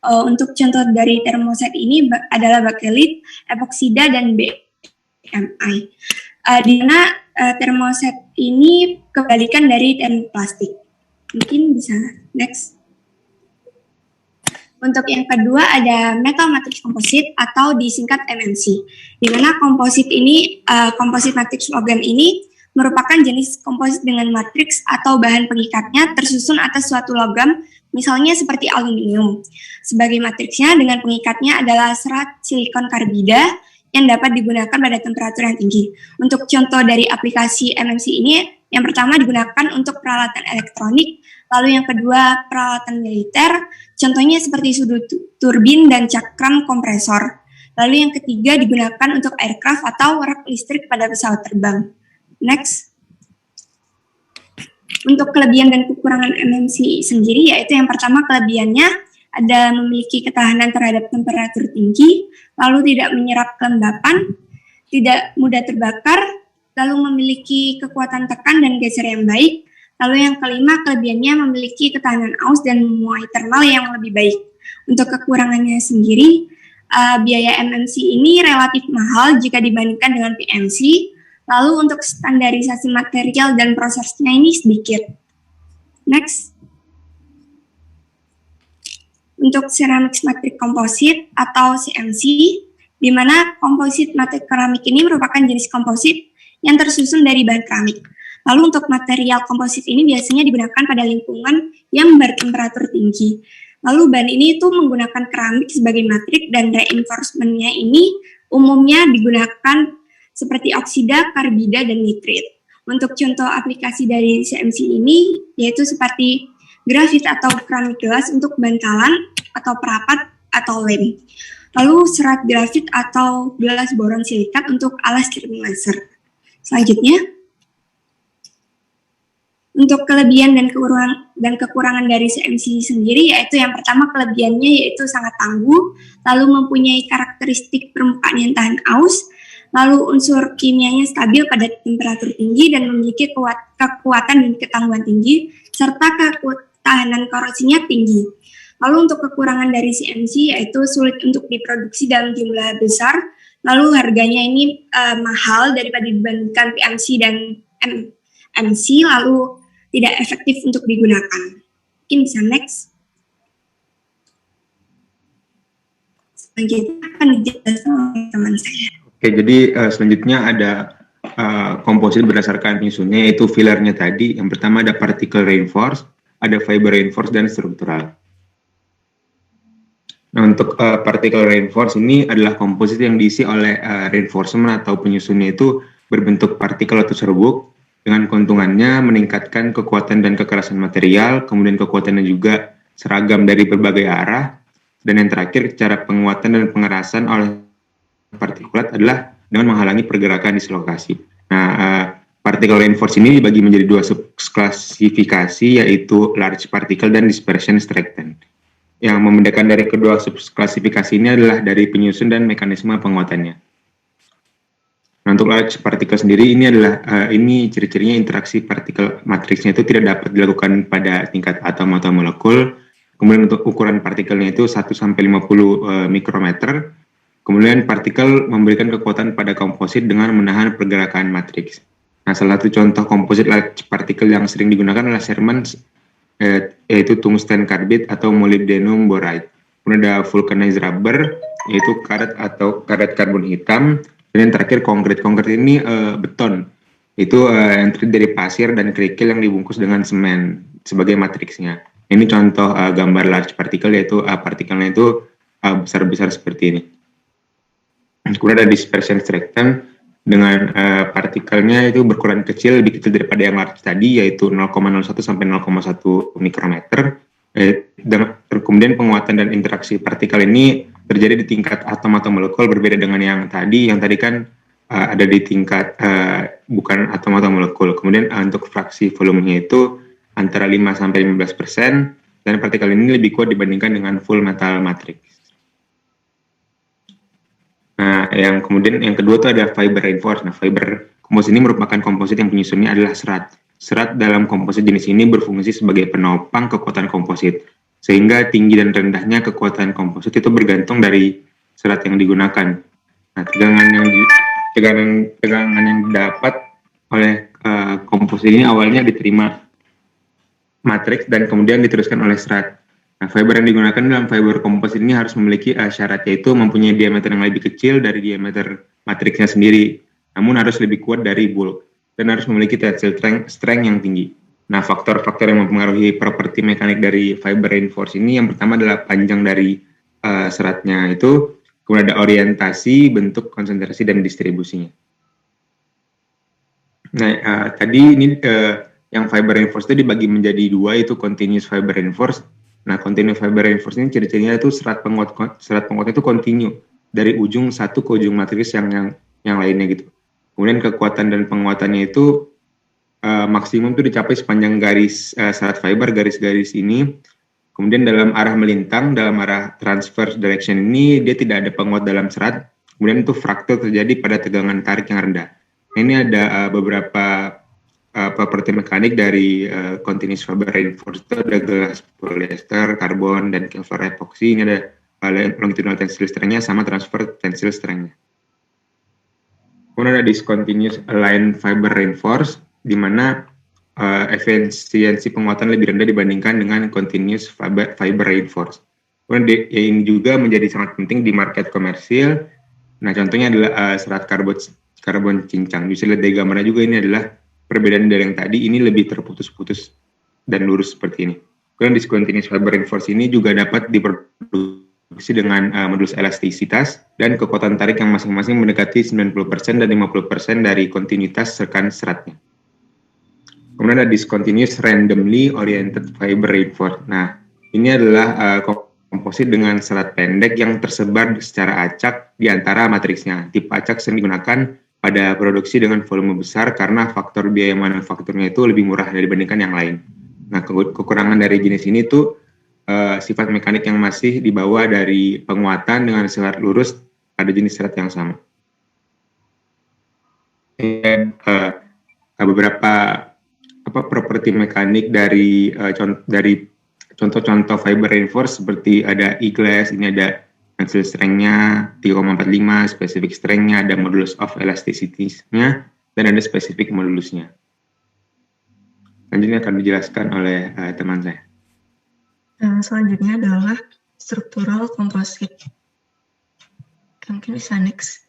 [SPEAKER 3] Untuk contoh dari termoset ini adalah bakelit, epoksida, dan BMI. Di mana termoset ini kebalikan dari termoplastik. Mungkin bisa next. Untuk yang kedua ada metal matrix komposit atau disingkat MMC. Di mana komposit ini, komposit matrix logam ini merupakan jenis komposit dengan matriks atau bahan pengikatnya tersusun atas suatu logam, misalnya seperti aluminium. Sebagai matriksnya dengan pengikatnya adalah serat silikon karbida yang dapat digunakan pada temperatur yang tinggi. Untuk contoh dari aplikasi MMC ini, yang pertama digunakan untuk peralatan elektronik, lalu yang kedua peralatan militer, contohnya seperti sudut turbin dan cakram kompresor. Lalu yang ketiga digunakan untuk aircraft atau rak listrik pada pesawat terbang. Next. Untuk kelebihan dan kekurangan MMC sendiri, yaitu yang pertama kelebihannya ada memiliki ketahanan terhadap temperatur tinggi, lalu tidak menyerap kelembapan, tidak mudah terbakar, lalu memiliki kekuatan tekan dan geser yang baik. Lalu yang kelima, kelebihannya memiliki ketahanan aus dan muai termal yang lebih baik. Untuk kekurangannya sendiri, biaya MMC ini relatif mahal jika dibandingkan dengan PMC. Lalu untuk standarisasi material dan prosesnya ini sedikit. Next. Untuk ceramic matrix komposit atau CMC, di mana komposit matrik keramik ini merupakan jenis komposit yang tersusun dari bahan keramik. Lalu untuk material komposit ini biasanya digunakan pada lingkungan yang bertemperatur tinggi. Lalu bahan ini itu menggunakan keramik sebagai matrik dan reinforcement-nya ini umumnya digunakan seperti oksida, karbida, dan nitrit. Untuk contoh aplikasi dari CMC ini yaitu seperti grafit atau keramik gelas untuk bantalan,
[SPEAKER 10] atau perapat atau lem. Lalu serat grafit atau gelas boron silikat untuk alas kirim laser. Selanjutnya, untuk kelebihan dan kekurangan dari CMC sendiri, yaitu yang pertama kelebihannya yaitu sangat tangguh, lalu mempunyai karakteristik permukaan yang tahan aus, lalu unsur kimianya stabil pada temperatur tinggi dan memiliki kekuatan dan ketangguhan tinggi, serta ketahanan korosinya tinggi. Lalu untuk kekurangan dari CMC yaitu sulit untuk diproduksi dalam jumlah besar, lalu harganya ini mahal daripada dibandingkan PMC dan MC, lalu tidak efektif untuk digunakan. Mungkin bisa next. Selanjutnya akan dijelaskan oleh teman saya.
[SPEAKER 7] Oke, jadi selanjutnya ada komposit berdasarkan penyusunnya, yaitu fillernya tadi. Yang pertama ada particle reinforced, ada fiber reinforced, dan struktural. Nah, untuk particle reinforced ini adalah komposit yang diisi oleh reinforcement atau penyusunnya itu berbentuk partikel atau serbuk, dengan keuntungannya meningkatkan kekuatan dan kekerasan material, kemudian kekuatannya juga seragam dari berbagai arah, dan yang terakhir cara penguatan dan pengerasan oleh partikulat adalah dengan menghalangi pergerakan dislokasi. Nah, particle reinforced ini dibagi menjadi dua subklasifikasi, yaitu large particle dan dispersion strengthened. Yang membedakan dari kedua subklasifikasi ini adalah dari penyusun dan mekanisme penguatannya. Nah, untuk large particle sendiri ini adalah ini ciri-cirinya interaksi partikel matriksnya itu tidak dapat dilakukan pada tingkat atom atau molekul. Kemudian untuk ukuran partikelnya itu 1 sampai 50 mikrometer. Kemudian partikel memberikan kekuatan pada komposit dengan menahan pergerakan matriks. Nah, salah satu contoh komposit large particle yang sering digunakan adalah Sherman, yaitu tungsten carbide atau molybdenum boride. Kemudian ada vulcanized rubber, yaitu karet atau karet karbon hitam. Dan yang terakhir konkrit ini beton, itu yang terdiri dari pasir dan kerikil yang dibungkus dengan semen sebagai matriksnya. Ini contoh gambar large particle, yaitu partikelnya itu besar-besar seperti ini. Kemudian ada dispersion strengthened, dengan partikelnya itu berukuran kecil, lebih kecil daripada yang large tadi, yaitu 0,01 sampai 0,1 mikrometer. Kemudian penguatan dan interaksi partikel ini terjadi di tingkat atom atau molekul, berbeda dengan yang tadi kan ada di tingkat bukan atom atau molekul. Kemudian untuk fraksi volumenya itu antara 5 sampai 15%, dan partikel ini lebih kuat dibandingkan dengan full metal matrix. Nah, yang kedua itu ada fiber reinforced. Nah, fiber komposit ini merupakan komposit yang penyusunnya adalah serat. Serat dalam komposit jenis ini berfungsi sebagai penopang kekuatan komposit, sehingga tinggi dan rendahnya kekuatan komposit itu bergantung dari serat yang digunakan. Nah, tegangan yang didapat oleh komposit ini awalnya diterima matriks dan kemudian diteruskan oleh serat. Nah, fiber yang digunakan dalam fiber komposit ini harus memiliki syarat, yaitu mempunyai diameter yang lebih kecil dari diameter matriksnya sendiri, namun harus lebih kuat dari bulk, dan harus memiliki tensile strength yang tinggi. Nah, faktor-faktor yang mempengaruhi properti mekanik dari fiber reinforced ini, yang pertama adalah panjang dari seratnya itu, kemudian ada orientasi, bentuk, konsentrasi, dan distribusinya. Nah, tadi ini yang fiber reinforced itu dibagi menjadi dua, yaitu continuous fiber reinforced. Nah, continuous fiber reinforced ini ciri-cirinya itu serat penguatnya itu kontinu dari ujung satu ke ujung matriks yang lainnya gitu. Kemudian kekuatan dan penguatannya itu maksimum itu dicapai sepanjang garis serat fiber, garis-garis ini. Kemudian dalam arah melintang, dalam arah transverse direction ini dia tidak ada penguat dalam serat. Kemudian itu fraktur terjadi pada tegangan tarik yang rendah. Nah, ini ada beberapa properti mekanik dari continuous fiber reinforced. Ada gelas polyester, karbon, dan Kevlar epoxy. Ini ada longitudinal tensile strength-nya sama transfer tensile strength-nya. Kemudian ada discontinuous aligned fiber reinforced, di mana efisiensi penguatan lebih rendah dibandingkan dengan continuous fiber reinforced. Kemudian ini juga menjadi sangat penting di market komersil. Nah, contohnya adalah serat karbon cincang. Bisa lihat dari gambarnya juga, ini adalah perbedaan dari yang tadi, ini lebih terputus-putus dan lurus seperti ini. Kemudian discontinuous fiber reinforced ini juga dapat diproduksi dengan modulus elastisitas dan kekuatan tarik yang masing-masing mendekati 90% dan 50% dari kontinuitas rekan seratnya. Kemudian ada discontinuous randomly oriented fiber reinforced. Nah, ini adalah komposit dengan serat pendek yang tersebar secara acak di antara matriksnya. Tipe acak sering digunakan pada produksi dengan volume besar karena faktor biaya manufakturnya itu lebih murah dibandingkan yang lain. Nah, kekurangan dari jenis ini tuh sifat mekanik yang masih dibawa dari penguatan dengan serat lurus pada jenis serat yang sama. Dan beberapa properti mekanik dari contoh-contoh fiber reinforce seperti ada E-glass, ini ada tensile strength-nya 3,45, specific strength-nya, ada modulus of elasticity-nya, dan ada specific modulusnya. Selanjutnya akan dijelaskan oleh teman saya.
[SPEAKER 6] Selanjutnya adalah struktural composite. Mungkin bisa next.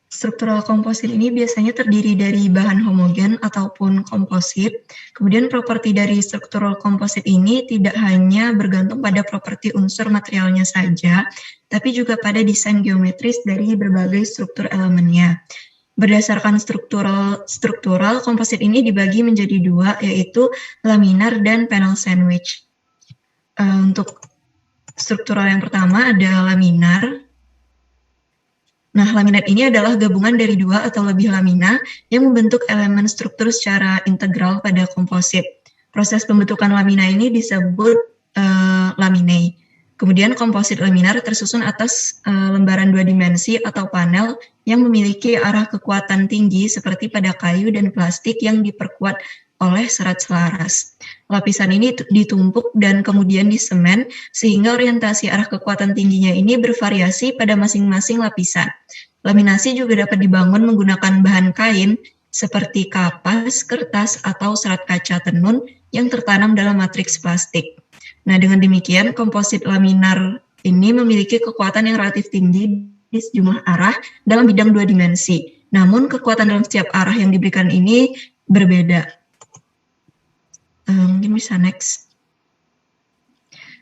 [SPEAKER 6] Struktural komposit ini biasanya terdiri dari bahan homogen ataupun komposit. Kemudian properti dari struktural komposit ini tidak hanya bergantung pada properti unsur materialnya saja, tapi juga pada desain geometris dari berbagai struktur elemennya. Berdasarkan struktural komposit ini dibagi menjadi dua, yaitu laminar dan panel sandwich. Untuk struktural yang pertama ada laminar. Nah, laminat ini adalah gabungan dari dua atau lebih lamina yang membentuk elemen struktur secara integral pada komposit. Proses pembentukan lamina ini disebut laminae. Kemudian komposit laminar tersusun atas lembaran 2 dimensi atau panel yang memiliki arah kekuatan tinggi seperti pada kayu dan plastik yang diperkuat oleh serat selaras. Lapisan ini ditumpuk dan kemudian disemen sehingga orientasi arah kekuatan tingginya ini bervariasi pada masing-masing lapisan. Laminasi juga dapat dibangun menggunakan bahan kain seperti kapas, kertas, atau serat kaca tenun yang tertanam dalam matriks plastik. Nah, dengan demikian komposit laminar ini memiliki kekuatan yang relatif tinggi di sejumlah arah dalam bidang 2 dimensi. Namun kekuatan dalam setiap arah yang diberikan ini berbeda. Mungkin bisa next.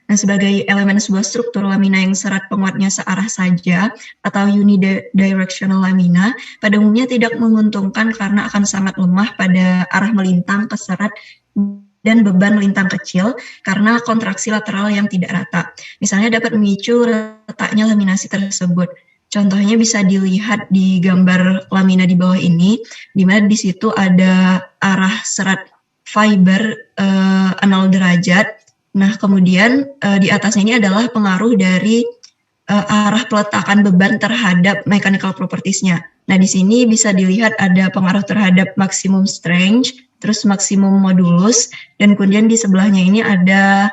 [SPEAKER 6] Nah, sebagai elemen sebuah struktur lamina yang serat penguatnya searah saja atau unidirectional lamina, pada umumnya tidak menguntungkan karena akan sangat lemah pada arah melintang ke serat dan beban melintang kecil karena kontraksi lateral yang tidak rata. Misalnya dapat memicu retaknya laminasi tersebut. Contohnya bisa dilihat di gambar lamina di bawah ini, di mana di situ ada arah serat fiber 0 derajat. Nah, kemudian di atasnya ini adalah pengaruh dari arah peletakan beban terhadap mechanical properties-nya. Nah, di sini bisa dilihat ada pengaruh terhadap maximum strength, terus maksimum modulus, dan kemudian di sebelahnya ini ada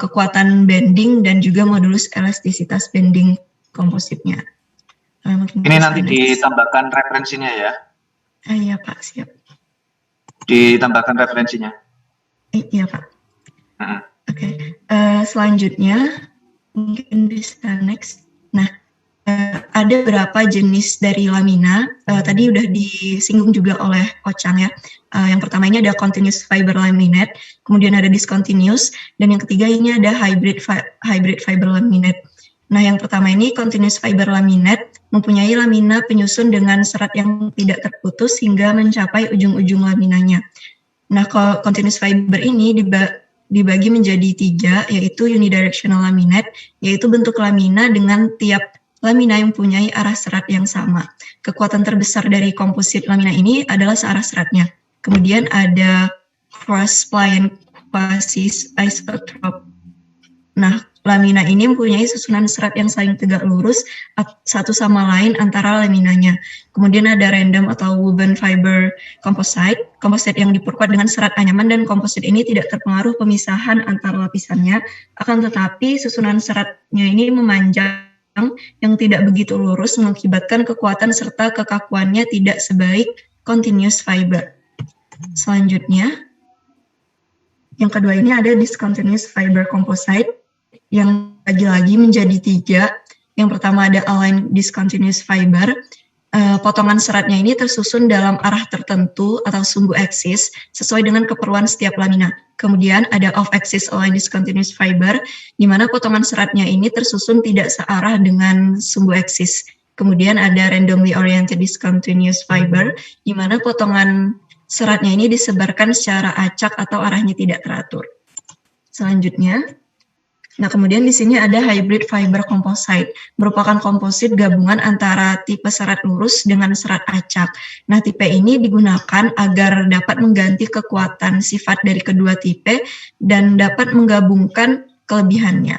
[SPEAKER 6] kekuatan bending dan juga modulus elastisitas bending kompositnya.
[SPEAKER 1] Ini nanti ditambahkan referensinya ya?
[SPEAKER 6] Iya Pak, siap.
[SPEAKER 1] Ditambahkan referensinya.
[SPEAKER 6] Iya Pak. Oke. Selanjutnya mungkin bisa next. Nah, ada berapa jenis dari lamina? Tadi udah disinggung juga oleh Ocang ya. Yang pertama ini ada continuous fiber laminate, kemudian ada discontinuous, dan yang ketiga ini ada hybrid fiber laminate. Nah, yang pertama ini continuous fiber laminate mempunyai lamina penyusun dengan serat yang tidak terputus hingga mencapai ujung-ujung laminanya. Nah, kalau continuous fiber ini dibagi menjadi 3, yaitu unidirectional laminate, yaitu bentuk lamina dengan tiap lamina yang mempunyai arah serat yang sama. Kekuatan terbesar dari komposit lamina ini adalah searah seratnya. Kemudian ada cross pliant quasi isotrope. Nah, lamina ini mempunyai susunan serat yang saling tegak lurus satu sama lain antara laminanya. Kemudian ada random atau woven fiber composite, komposit yang diperkuat dengan serat anyaman, dan komposit ini tidak terpengaruh pemisahan antar lapisannya, akan tetapi susunan seratnya ini memanjang yang tidak begitu lurus mengakibatkan kekuatan serta kekakuannya tidak sebaik continuous fiber. Selanjutnya, yang kedua ini ada discontinuous fiber composite, yang lagi-lagi menjadi 3. Yang pertama ada aligned discontinuous fiber. Potongan seratnya ini tersusun dalam arah tertentu atau sumbu aksis sesuai dengan keperluan setiap lamina. Kemudian ada off-axis aligned discontinuous fiber, di mana potongan seratnya ini tersusun tidak searah dengan sumbu aksis. Kemudian ada randomly oriented discontinuous fiber, di mana potongan seratnya ini disebarkan secara acak atau arahnya tidak teratur. Selanjutnya, Nah, kemudian di sini ada hybrid fiber composite, merupakan komposit gabungan antara tipe serat lurus dengan serat acak. Nah, tipe ini digunakan agar dapat mengganti kekuatan sifat dari kedua tipe dan dapat menggabungkan kelebihannya.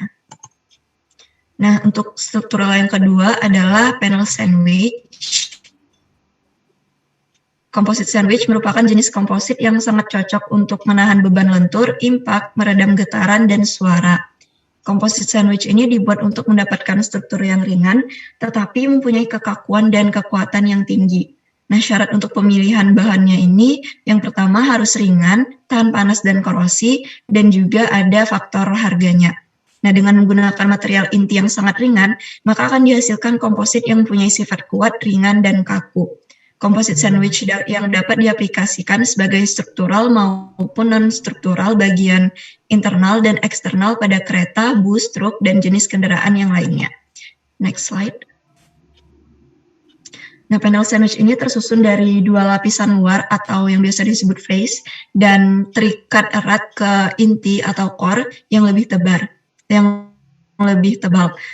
[SPEAKER 6] Nah, untuk struktural yang kedua adalah panel sandwich. Komposit sandwich merupakan jenis komposit yang sangat cocok untuk menahan beban lentur, impact, meredam getaran, dan suara. Komposit sandwich ini dibuat untuk mendapatkan struktur yang ringan, tetapi mempunyai kekakuan dan kekuatan yang tinggi. Nah, syarat untuk pemilihan bahannya ini, yang pertama harus ringan, tahan panas dan korosi, dan juga ada faktor harganya. Nah, dengan menggunakan material inti yang sangat ringan, maka akan dihasilkan komposit yang mempunyai sifat kuat, ringan, dan kaku. Komposit sandwich yang dapat diaplikasikan sebagai struktural maupun non-struktural bagian internal dan eksternal pada kereta, bus, truk, dan jenis kendaraan yang lainnya. Next slide. Nah, panel sandwich ini tersusun dari dua lapisan luar atau yang biasa disebut face dan terikat erat ke inti atau core yang lebih tebal.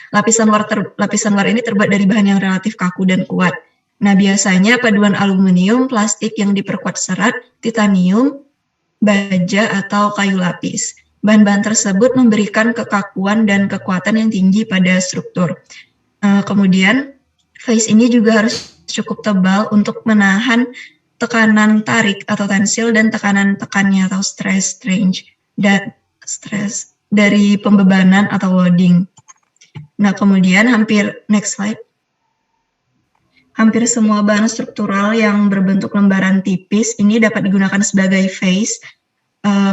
[SPEAKER 6] Lapisan luar ini terbuat dari bahan yang relatif kaku dan kuat. Nah, biasanya paduan aluminium, plastik yang diperkuat serat, titanium, baja, atau kayu lapis. Bahan-bahan tersebut memberikan kekakuan dan kekuatan yang tinggi pada struktur. Kemudian, face ini juga harus cukup tebal untuk menahan tekanan tarik atau tensil dan tekanan tekannya atau stress dari pembebanan atau loading. Nah, kemudian next slide. Hampir semua bahan struktural yang berbentuk lembaran tipis ini dapat digunakan sebagai face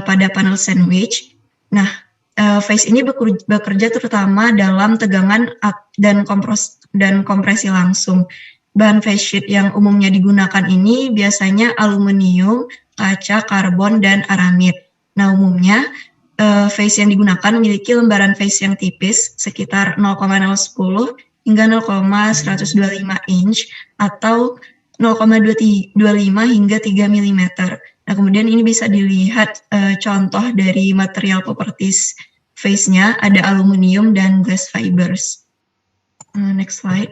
[SPEAKER 6] pada panel sandwich. Nah, face ini bekerja terutama dalam tegangan dan kompresi langsung. Bahan face sheet yang umumnya digunakan ini biasanya aluminium, kaca, karbon, dan aramid. Nah, umumnya face yang digunakan memiliki lembaran face yang tipis sekitar 0,010 hingga 0,125 inch atau 0,25 hingga 3 mm. Nah, kemudian ini bisa dilihat contoh dari material properties face-nya, ada aluminium dan glass fibers. Next slide.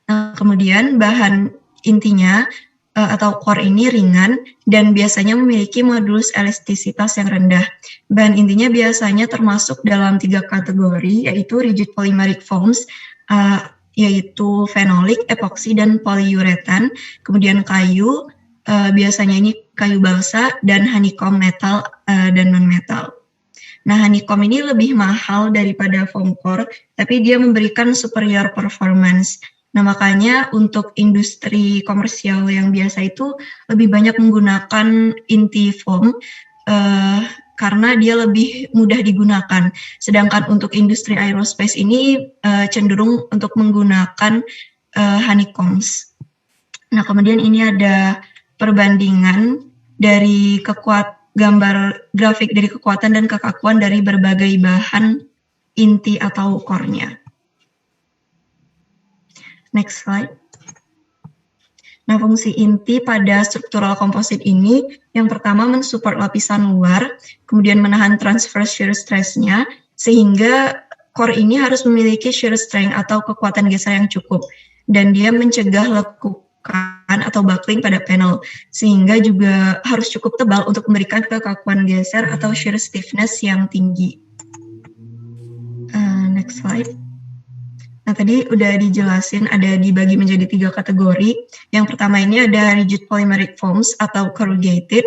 [SPEAKER 6] Nah, kemudian bahan intinya atau core ini ringan dan biasanya memiliki modulus elastisitas yang rendah. Bahan intinya biasanya termasuk dalam 3 kategori, yaitu rigid polymeric foams, yaitu fenolik, epoksi, dan polyuretan. Kemudian kayu, biasanya ini kayu balsa, dan honeycomb metal dan non-metal. Nah, honeycomb ini lebih mahal daripada foam core, tapi dia memberikan superior performance. Nah, makanya untuk industri komersial yang biasa itu lebih banyak menggunakan inti foam karena dia lebih mudah digunakan. Sedangkan untuk industri aerospace ini cenderung untuk menggunakan honeycombs. Nah, kemudian ini ada perbandingan dari gambar grafik dari kekuatan dan kekakuan dari berbagai bahan inti atau core-nya. Next slide. Nah, fungsi inti pada struktural komposit ini yang pertama mensupport lapisan luar, kemudian menahan transverse shear stress-nya, sehingga core ini harus memiliki shear strength atau kekuatan geser yang cukup, dan dia mencegah lekukan atau buckling pada panel, sehingga juga harus cukup tebal untuk memberikan kekakuan geser atau shear stiffness yang tinggi. Next slide. Nah, tadi udah dijelasin ada dibagi menjadi 3 kategori. Yang pertama ini ada rigid polymeric foams atau corrugated.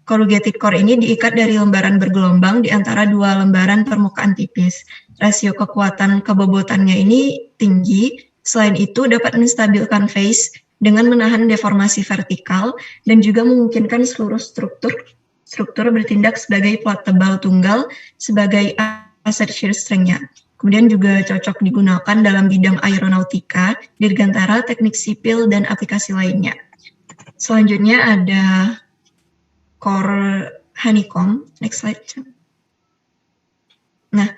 [SPEAKER 6] Corrugated core ini diikat dari lembaran bergelombang di antara 2 lembaran permukaan tipis. Rasio kekuatan kebobotannya ini tinggi. Selain itu dapat menstabilkan face dengan menahan deformasi vertikal dan juga memungkinkan seluruh struktur bertindak sebagai plat tebal tunggal sebagai aset shear strength-nya. Kemudian juga cocok digunakan dalam bidang aeronautika, dirgantara, teknik sipil, dan aplikasi lainnya. Selanjutnya ada core honeycomb. Next slide. Nah,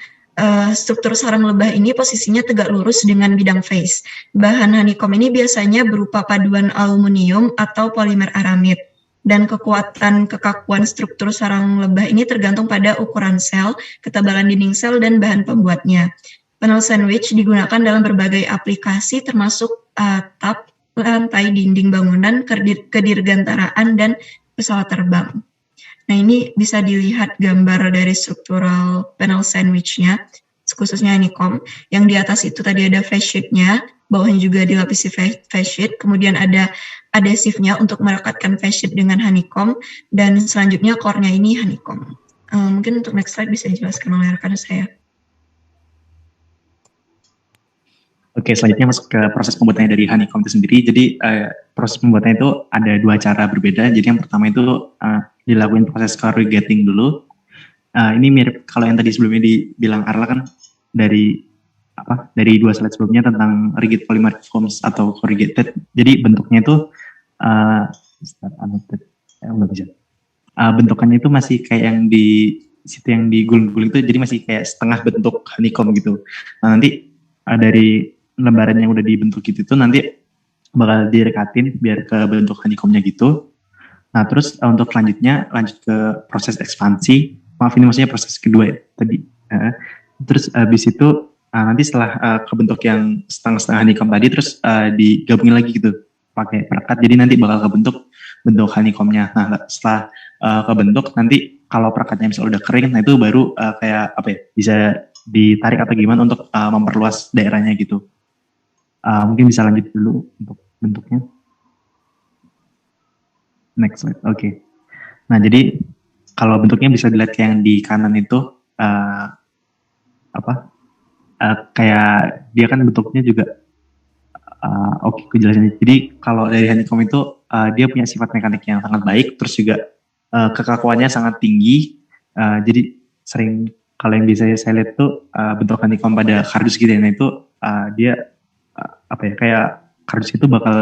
[SPEAKER 6] struktur sarang lebah ini posisinya tegak lurus dengan bidang face. Bahan honeycomb ini biasanya berupa paduan aluminium atau polimer aramid. dan kekakuan struktur sarang lebah ini tergantung pada ukuran sel, ketebalan dinding sel, dan bahan pembuatnya. Panel sandwich digunakan dalam berbagai aplikasi termasuk atap, lantai, dinding bangunan, kedirgantaraan, dan pesawat terbang. Nah, ini bisa dilihat gambar dari struktural panel sandwich-nya, khususnya honeycomb. Yang di atas itu tadi ada face sheet-nya, bawahnya juga dilapisi face sheet, kemudian ada adhesifnya untuk merekatkan face sheet dengan honeycomb, dan selanjutnya core-nya ini honeycomb. Mungkin untuk next slide bisa dijelaskan oleh rekan saya.
[SPEAKER 8] Oke, selanjutnya masuk ke proses pembuatannya dari honeycomb itu sendiri. Jadi proses pembuatannya itu ada 2 cara berbeda. Jadi yang pertama itu dilakukan proses corrugating dulu. Ini mirip kalau yang tadi sebelumnya dibilang Arla kan dari 2 slide sebelumnya tentang rigid polymer foams atau corrugated. Jadi bentuknya itu bentukannya itu masih kayak yang di situ yang digulung-gulung itu, jadi masih kayak setengah bentuk honeycomb gitu. Nah, nanti dari lembaran yang udah dibentuk gitu itu nanti bakal direkatin biar ke bentuk honeycombnya gitu. Nah, terus untuk selanjutnya lanjut ke proses ekspansi. Maaf, ini maksudnya proses kedua ya tadi. Terus habis itu nanti setelah kebentuk yang setengah-setengah honeycomb tadi, terus digabungin lagi gitu pakai perekat. Jadi nanti bakal kebentuk bentuk honeycombnya. Nah, setelah kebentuk nanti kalau perekatnya misalnya udah kering, nah itu baru kayak apa ya, bisa ditarik atau gimana untuk memperluas daerahnya gitu. Mungkin bisa lanjut dulu untuk bentuknya. Next slide. Oke. Nah, jadi kalau bentuknya bisa dilihat kayak yang di kanan itu kayak dia kan bentuknya juga oke, kejelasannya. Jadi kalau dari honeycomb itu dia punya sifat mekanik yang sangat baik, terus juga kekakuannya sangat tinggi. Jadi sering kalau yang bisa saya lihat tuh bentuk honeycomb pada kardus gitu ya, nah itu dia kayak kardus itu bakal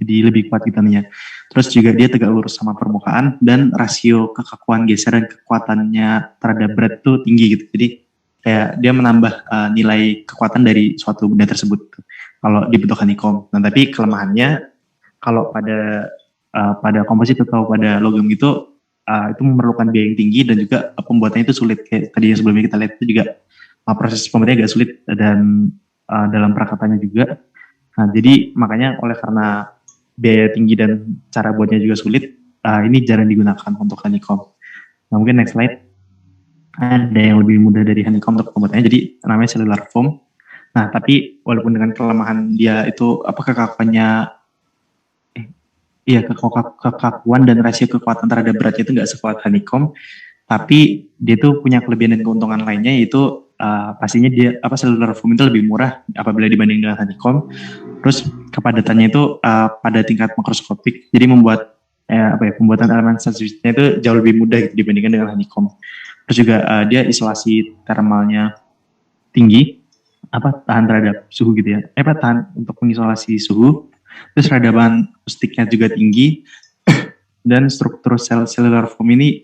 [SPEAKER 8] jadi lebih kuat gitu namanya. Terus juga dia tegak lurus sama permukaan, dan rasio kekakuan geser dan kekuatannya terhadap berat tuh tinggi gitu. Jadi kayak dia menambah nilai kekuatan dari suatu benda tersebut kalau dibentuk honeycomb. Nah, tapi kelemahannya kalau pada komposit atau pada logam gitu itu memerlukan biaya yang tinggi, dan juga pembuatannya itu sulit. Kayak tadi yang sebelumnya kita lihat itu juga proses pembuatannya agak sulit, dan dalam perakatannya juga. Nah, jadi makanya karena biaya tinggi dan cara buatnya juga sulit, ini jarang digunakan untuk honeycomb. Nah, mungkin next slide. Ada yang lebih mudah dari honeycomb untuk pembuatannya, jadi namanya cellular foam. Nah, tapi walaupun dengan kelemahan dia itu kekakuan dan rasio kekuatan terhadap beratnya itu nggak sekuat honeycomb, tapi dia tuh punya kelebihan dan keuntungan lainnya, yaitu pastinya dia cellular foam itu lebih murah apabila dibanding dengan honeycomb. Terus kepadatannya itu pada tingkat makroskopik, jadi membuat pembuatan elemen sandwichnya itu jauh lebih mudah gitu, dibandingkan dengan honeycomb. Terus juga dia isolasi thermalnya tinggi, tahan terhadap suhu gitu ya, tahan untuk mengisolasi suhu. Terus peradaban akustiknya juga tinggi, dan struktur cellular foam ini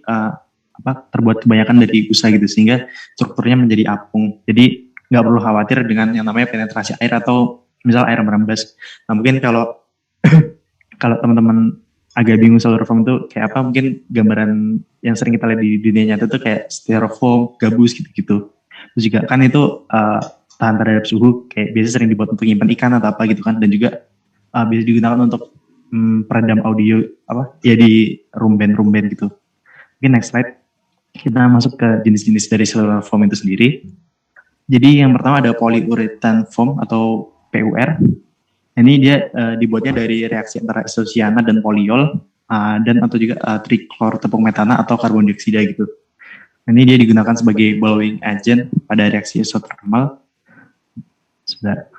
[SPEAKER 8] terbuat kebanyakan dari busa gitu, sehingga strukturnya menjadi apung. Jadi nggak perlu khawatir dengan yang namanya penetrasi air atau misal air merembes. Nah, mungkin kalau teman-teman agak bingung cellular foam itu kayak apa, mungkin gambaran yang sering kita lihat di dunia nyata itu kayak styrofoam, gabus gitu-gitu. Terus juga kan itu tahan terhadap suhu, kayak biasa sering dibuat untuk nyimpan ikan atau apa gitu kan, dan juga bisa digunakan untuk peredam audio di room band gitu. Mungkin next slide. Kita masuk ke jenis-jenis dari cellular foam itu sendiri. Jadi yang pertama ada polyurethane foam atau PUR. Ini dia dibuatnya dari reaksi antara isocyana dan polyol, dan atau juga triklor tepung metana atau karbon dioksida gitu. Ini dia digunakan sebagai blowing agent pada reaksi isothermal. Sudah.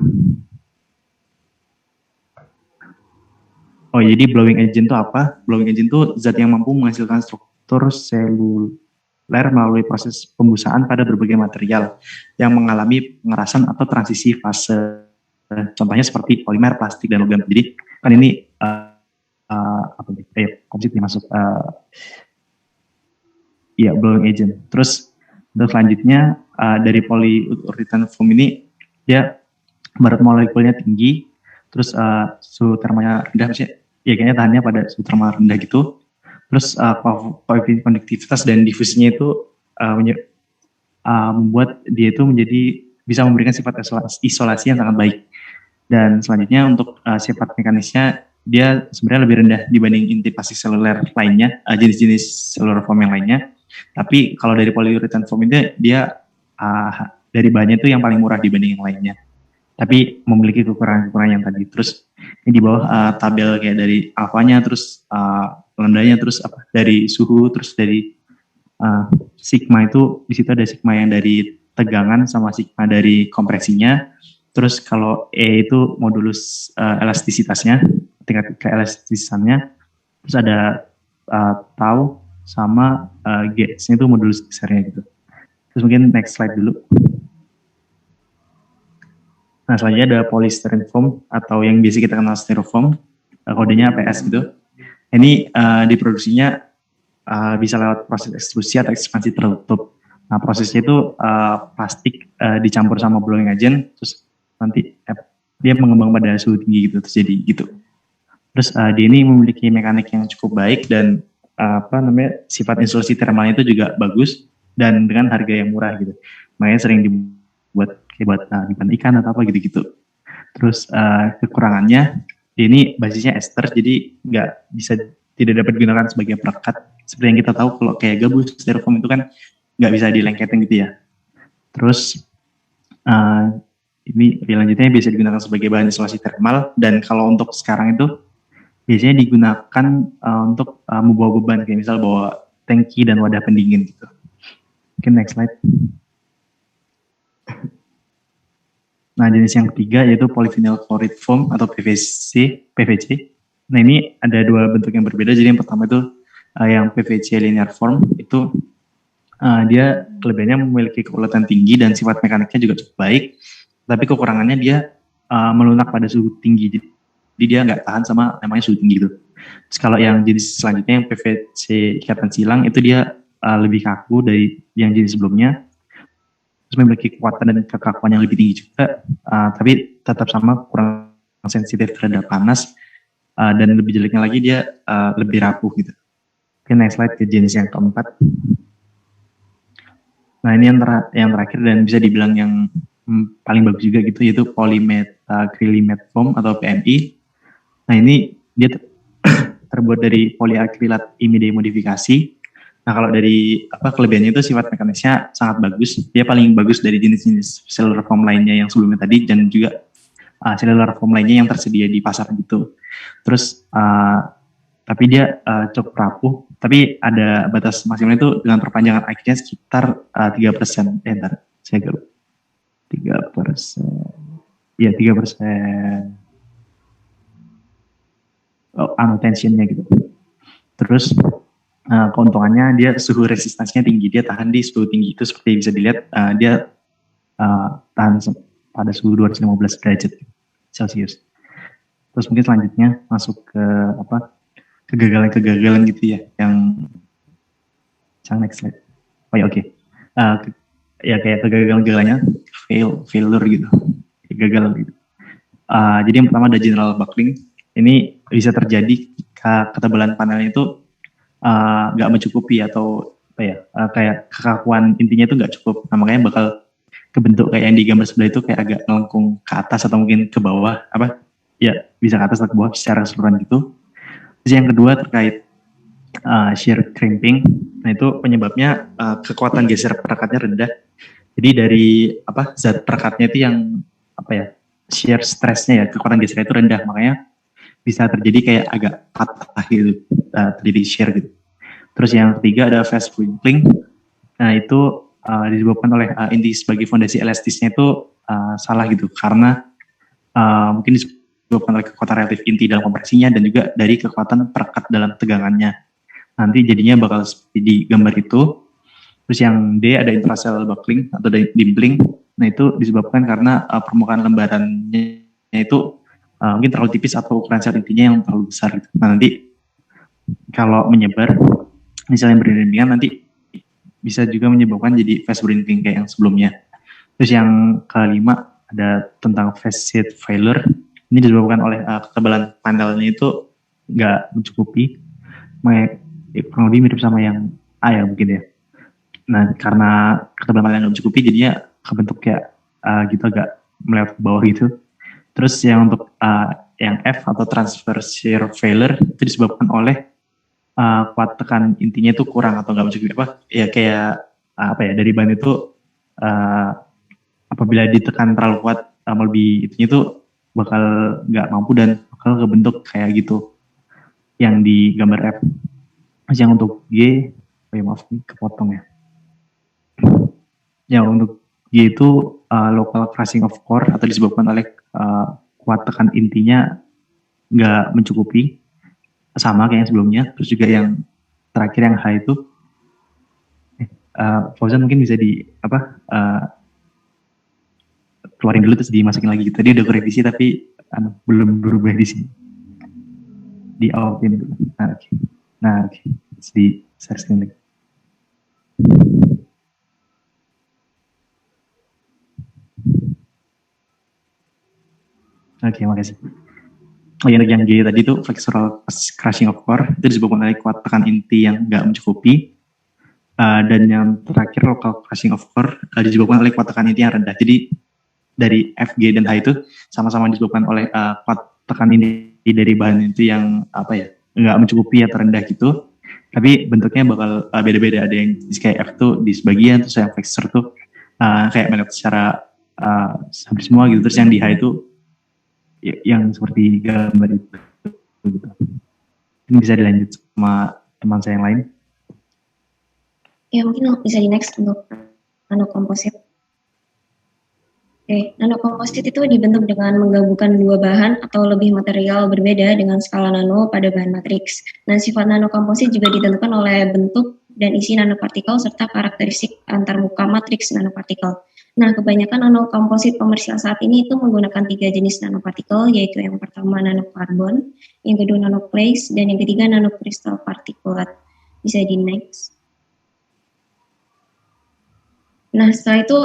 [SPEAKER 8] Oh, jadi blowing agent itu apa? Blowing agent itu zat yang mampu menghasilkan struktur seluler melalui proses pembusaan pada berbagai material yang mengalami pengerasan atau transisi fase. Contohnya seperti polimer, plastik, dan logam. Jadi kan ini komposit masuk blowing agent. Terus untuk selanjutnya dari polyurethane foam ini dia barat molekulnya tinggi, terus suhu termalnya rendah, kayaknya tahannya pada suhu termal rendah gitu. Terus koefisien konduktivitas dan difusinya itu membuat dia itu menjadi bisa memberikan sifat isolasi yang sangat baik. Dan selanjutnya untuk sifat mekanisnya dia sebenarnya lebih rendah dibanding inti plastik seluler lainnya, jenis-jenis seluler foam yang lainnya. Tapi kalau dari polyurethane foam itu dia dari bahannya itu yang paling murah dibanding yang lainnya. Tapi memiliki kekurangan-kekurangan yang tadi. Terus ini di bawah tabel kayak dari alfanya, terus lambdanya, terus dari suhu, terus dari sigma itu di situ ada sigma yang dari tegangan sama sigma dari kompresinya. Terus kalau E itu modulus elastisitasnya, tingkat keelastisisannya. Terus ada tau sama G-nya itu modulus besarnya gitu. Terus mungkin next slide dulu. Nah, selanjutnya ada polystyrene foam atau yang biasa kita kenal styrofoam, kodenya PS gitu. Ini diproduksinya bisa lewat proses ekstrusi atau ekspansi tertutup. Nah, prosesnya itu plastik dicampur sama blowing agent, terus nanti dia mengembang pada suhu tinggi gitu, terus jadi gitu. Terus dia ini memiliki mekanik yang cukup baik dan sifat insulasi thermalnya itu juga bagus dan dengan harga yang murah gitu. Makanya sering dibuat buat dipan ikan atau apa gitu-gitu. Terus kekurangannya ini basisnya ester, jadi tidak dapat digunakan sebagai perekat. Seperti yang kita tahu kalau kayak gabus, styrofoam itu kan nggak bisa dilengketin gitu ya. Terus ini selanjutnya bisa digunakan sebagai bahan isolasi thermal, dan kalau untuk sekarang itu biasanya digunakan untuk membawa beban, kayak misal bawa tangki dan wadah pendingin gitu. Mungkin next slide. Nah, jenis yang ketiga yaitu polyvinyl chloride foam atau PVC. Nah, ini ada dua bentuk yang berbeda. Jadi yang pertama itu yang PVC linear form itu dia kelebihannya memiliki keuletan tinggi dan sifat mekaniknya juga cukup baik. Tapi kekurangannya dia melunak pada suhu tinggi. Jadi dia nggak tahan sama namanya suhu tinggi gitu. Terus kalau yang jenis selanjutnya yang PVC ikatan silang itu dia lebih kaku dari yang jenis sebelumnya. Terus memiliki kekuatan dan kekakuan yang lebih tinggi juga, tapi tetap sama kurang sensitif terhadap panas, dan lebih jeleknya lagi dia lebih rapuh gitu. Oke, next slide ke jenis yang keempat. Nah, ini yang terakhir dan bisa dibilang yang paling bagus juga gitu, yaitu polymetacrylamide foam atau PMI. Nah, ini dia terbuat dari polyakrilat imide modifikasi. Nah, kalau dari kelebihannya itu sifat mekanisnya sangat bagus. Dia paling bagus dari jenis-jenis cellular foam lainnya yang sebelumnya tadi, dan juga cellular foam lainnya yang tersedia di pasar gitu. Terus tapi dia cukup rapuh, tapi ada batas maksimal itu dengan perpanjangan akhirnya sekitar 3%. Saya lupa. 3%. Iya, 3%. Tensionnya gitu. Terus keuntungannya dia suhu resistansinya tinggi, dia tahan di suhu tinggi itu seperti bisa dilihat dia tahan pada suhu 215 derajat Celcius. Terus mungkin selanjutnya masuk ke kegagalan gitu ya, yang next slide. Oh ya, oke. Ya kayak kegagalannya failure gitu, gagal gitu. Jadi yang pertama ada general buckling. Ini bisa terjadi jika ketebalan panelnya itu nggak mencukupi atau kayak kekakuan intinya itu nggak cukup. Nah, makanya bakal kebentuk kayak yang di gambar sebelah itu kayak agak melengkung ke atas atau mungkin ke bawah, bisa ke atas atau ke bawah secara keseluruhan gitu. Terus yang kedua terkait shear crimping. Nah, itu penyebabnya kekuatan geser perekatnya rendah. Jadi dari zat perekatnya itu yang shear stressnya ya, kekuatan gesernya itu rendah, makanya bisa terjadi kayak agak patah gitu, terjadi shear gitu. Terus yang ketiga ada fast wrinkling. Nah, itu disebabkan oleh inti sebagai fondasi elastisnya itu salah gitu, karena mungkin disebabkan oleh kekuatan relatif inti dalam kompresinya dan juga dari kekuatan perekat dalam tegangannya. Nanti jadinya bakal seperti di gambar itu. Terus yang D ada intracell buckling atau dimpling. Nah, itu disebabkan karena permukaan lembarannya itu mungkin terlalu tipis atau ukuran sel intinya yang terlalu besar gitu. Nah, nanti kalau menyebar, misalnya beriringan, nanti bisa juga menyebabkan jadi fast wrinkling kayak yang sebelumnya. Terus yang kelima ada tentang facet failure. Ini disebabkan oleh ketebalan panelnya itu nggak mencukupi. kurang lebih mirip sama yang A ya mungkin ya. Nah karena ketebalan yang nggak mencukupi jadinya kebentuk kayak gitu agak melewat ke bawah gitu. Terus yang untuk yang F atau transfer shear failure itu disebabkan oleh kuat tekan intinya itu kurang atau nggak mencukupi ya kayak dari bahan itu apabila ditekan terlalu kuat lebih itunya itu bakal nggak mampu dan bakal kebentuk kayak gitu yang di gambar F. Yang untuk G, maaf nih kepotong ya. Yang untuk G itu local crushing of core atau disebabkan oleh kuat tekan intinya nggak mencukupi, sama kayak yang sebelumnya. Terus juga yang terakhir yang H itu Fauzan mungkin bisa keluarin dulu terus dimasukin lagi. Tadi udah korevisi tapi belum berubah di sini. Di outin dulu. Nah, oke. Terus di share screen lagi. Oke, makasih. Yang G tadi itu flexural crushing of core itu disebabkan oleh kuat tekan inti yang nggak mencukupi. Dan yang terakhir local crushing of core disebabkan oleh kuat tekan inti yang rendah. Jadi dari F, G, dan H itu sama-sama disebabkan oleh kuat tekan inti dari bahan itu yang nggak mencukupi atau rendah gitu. Tapi bentuknya bakal beda-beda. Ada yang kayak F tuh di sebagian, terus yang flexure tuh kayak melewat secara hampir semua gitu. Terus yang di H itu yang seperti gambar itu gitu. Ini bisa dilanjut sama teman saya yang lain.
[SPEAKER 10] Ya mungkin bisa di next untuk nanokomposit. Oke, nanokomposit itu dibentuk dengan menggabungkan dua bahan atau lebih material berbeda dengan skala nano pada bahan matriks. Nah, sifat nanokomposit juga ditentukan oleh bentuk dan isi nanopartikel serta karakteristik antarmuka matriks nanopartikel. Nah, kebanyakan nanokomposit komersial saat ini itu menggunakan 3 jenis nanopartikel, yaitu yang pertama nanokarbon, yang kedua nanoclase, dan yang ketiga nanokristal partikulat. Bisa di next. Nah, setelah itu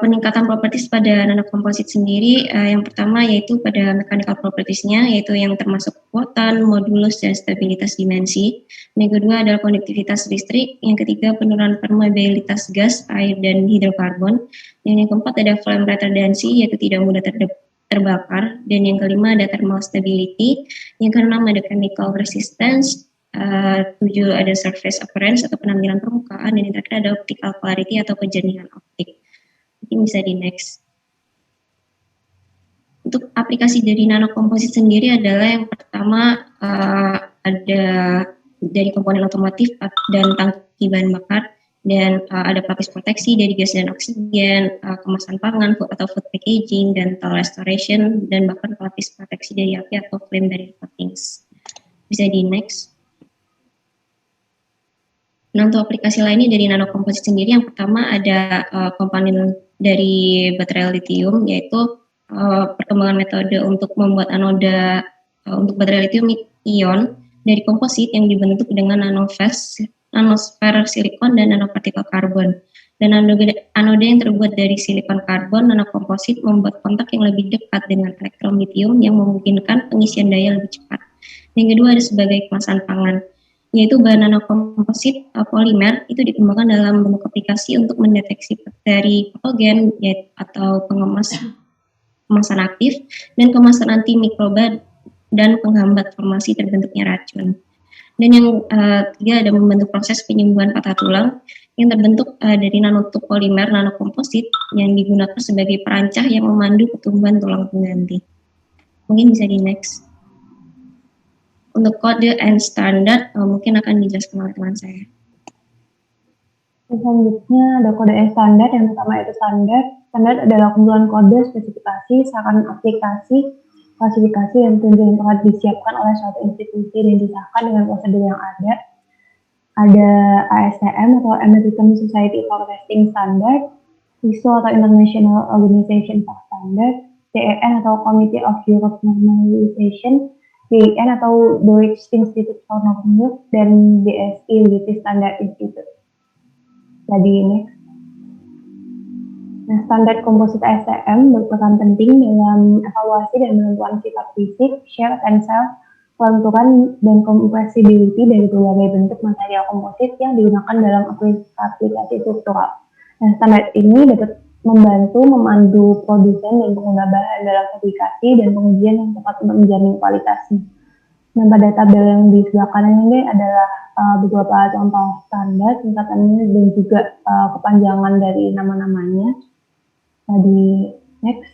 [SPEAKER 10] peningkatan properties pada nanokomposit sendiri, yang pertama yaitu pada mechanical properties-nya, yaitu yang termasuk kekuatan, modulus, dan stabilitas dimensi. Yang kedua adalah konduktivitas listrik. Yang ketiga penurunan permeabilitas gas, air, dan hidrokarbon. Yang keempat ada flame retardancy, yaitu tidak mudah terbakar. Dan yang kelima ada thermal stability. Yang keenam ada chemical resistance. 7 ada surface appearance atau penampilan permukaan, dan yang terakhir ada optical clarity atau kejernihan optik. Mungkin bisa di next. Untuk aplikasi dari nanokomposit sendiri adalah yang pertama ada dari komponen otomotif dan tangki bahan bakar, dan ada pelapis proteksi dari gas dan oksigen, kemasan pangan atau food packaging, dental restoration, dan bahkan pelapis proteksi dari api atau flame barrier coatings. Bisa di next. Nah, untuk aplikasi lainnya dari nanokomposit sendiri, yang pertama ada komponen dari baterai lithium, yaitu perkembangan metode untuk membuat anoda untuk baterai lithium ion dari komposit yang dibentuk dengan nanosfer silikon dan nanopartikel karbon. Dan anoda yang terbuat dari silikon karbon nanokomposit membuat kontak yang lebih dekat dengan elektron lithium yang memungkinkan pengisian daya lebih cepat. Yang kedua ada sebagai kemasan pangan, yaitu bahan nanokomposit polimer itu dikembangkan dalam bentuk aplikasi untuk mendeteksi bakteri patogen atau kemasan aktif dan kemasan antimikroba dan penghambat formasi terbentuknya racun. Dan yang ketiga ada membentuk proses penyembuhan patah tulang yang terbentuk dari nanotub polimer nanokomposit yang digunakan sebagai perancah yang memandu pertumbuhan tulang pengganti. Mungkin bisa di next. Untuk kode and standard mungkin akan dijelaskan oleh teman saya.
[SPEAKER 9] Selanjutnya ada kode and standard. Yang pertama itu standar. Standar adalah kumpulan kode, spesifikasi, seakan aplikasi, klasifikasi, dan petunjuk yang telah disiapkan oleh suatu institusi dan disahkan dengan prosedur yang ada. Ada ASTM atau American Society for Testing Standard, ISO atau International Organization for Standard, CEN atau Committee of Europe Normalization, DIN atau Deutsche Institute for Normen, dan BSI British Standard Institute. Jadi ini. Nah, standar komposit ASTM berperan penting dalam evaluasi dan penentuan sifat fisik, shear, tensile, kelenturan dan compressibility dari berbagai bentuk material komposit yang digunakan dalam aplikasi struktural. Nah, standar ini dapat membantu memandu produsen dan pengguna bahan dalam fabrikasi dan pengujian yang tepat untuk menjamin kualitasnya. Nah, pada tabel yang di sebelah kanan ini adalah beberapa contoh standar, tingkatannya dan juga kepanjangan dari nama-namanya. Di next.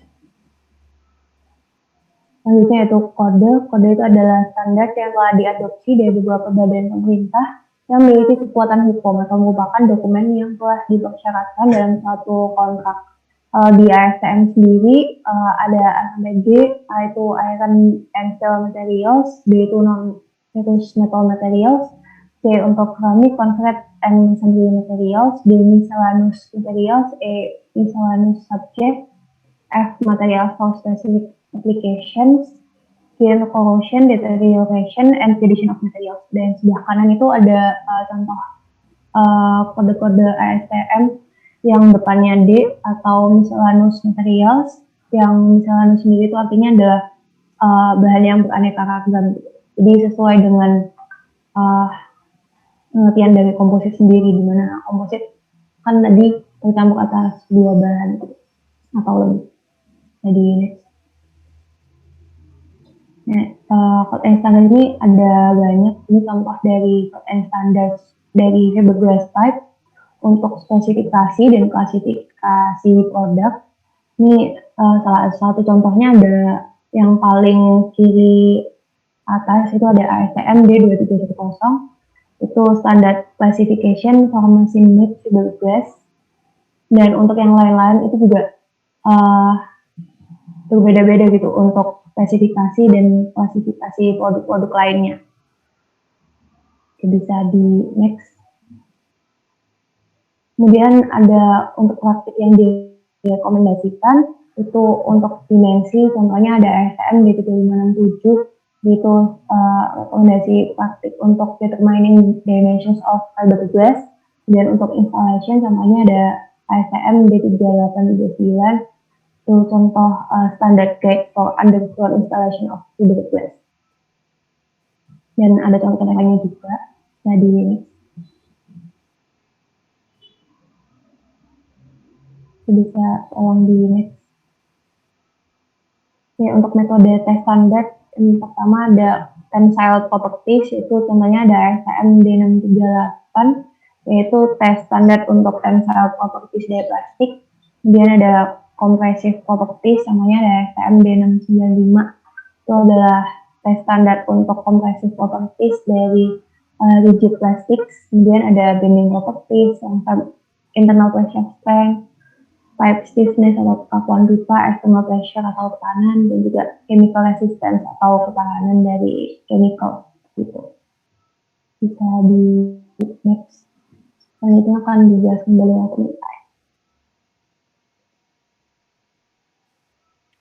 [SPEAKER 9] Selanjutnya yaitu kode. Kode itu adalah standar yang telah diadopsi dari beberapa badan pemerintah yang memiliki kekuatan hukum atau merupakan dokumen yang telah dipersyaratkan dalam suatu kontrak. Di ASTM sendiri ada A sampai G, A itu iron and steel materials, B itu non-ferrous metal materials, C untuk keramik, concrete and masonry materials, D miscellaneous materials, E miscellaneous subject, F materials for specific applications, G corrosion, deterioration, and condition of materials. Dan sebelah kanan itu ada contoh kode-kode ASTM yang depannya D atau miscellaneous materials. Yang miscellaneous sendiri itu artinya adalah bahan yang beraneka ragam. Jadi sesuai dengan pengertian dari komposit sendiri, di mana komposit kan tadi tercampur atas dua bahan atau lebih. Jadi code and standard ini ada banyak. Ini contoh dari code and standard dari fiberglass pipe untuk spesifikasi dan klasifikasi produk. Ini salah satu contohnya ada yang paling kiri atas itu ada ASTM D2310. Itu standard classification for machine made fiberglass. Dan untuk yang lain-lain itu juga berbeda-beda gitu untuk spesifikasi dan klasifikasi produk-produk lainnya. Bisa di next. Kemudian ada untuk praktik yang direkomendasikan itu untuk dimensi, contohnya ada ASTM D3567, itu rekomendasi praktik untuk determining dimensions of fiberglass. Dan untuk installation contohnya ada ASTM D3839, itu contoh standard guide for underground installation of fiberglass. Dan ada contoh lainnya juga tadi ini. Bisa tolong di next. Ya, untuk metode tes standar yang pertama ada tensile properties, itu contohnya ada ASTM D638, yaitu tes standar untuk tensile properties dari plastik. Kemudian ada compressive properties, namanya ada ASTM D695, itu adalah tes standar untuk compressive properties dari rigid plastics. Kemudian ada bending properties, internal pressure strength, pipe stiffness atau kekakuan pipa, external pressure atau tekanan, dan juga chemical resistance atau ketahanan dari chemical gitu. Bisa di next. Selanjutnya akan dijelaskan kembali oleh pemirsa.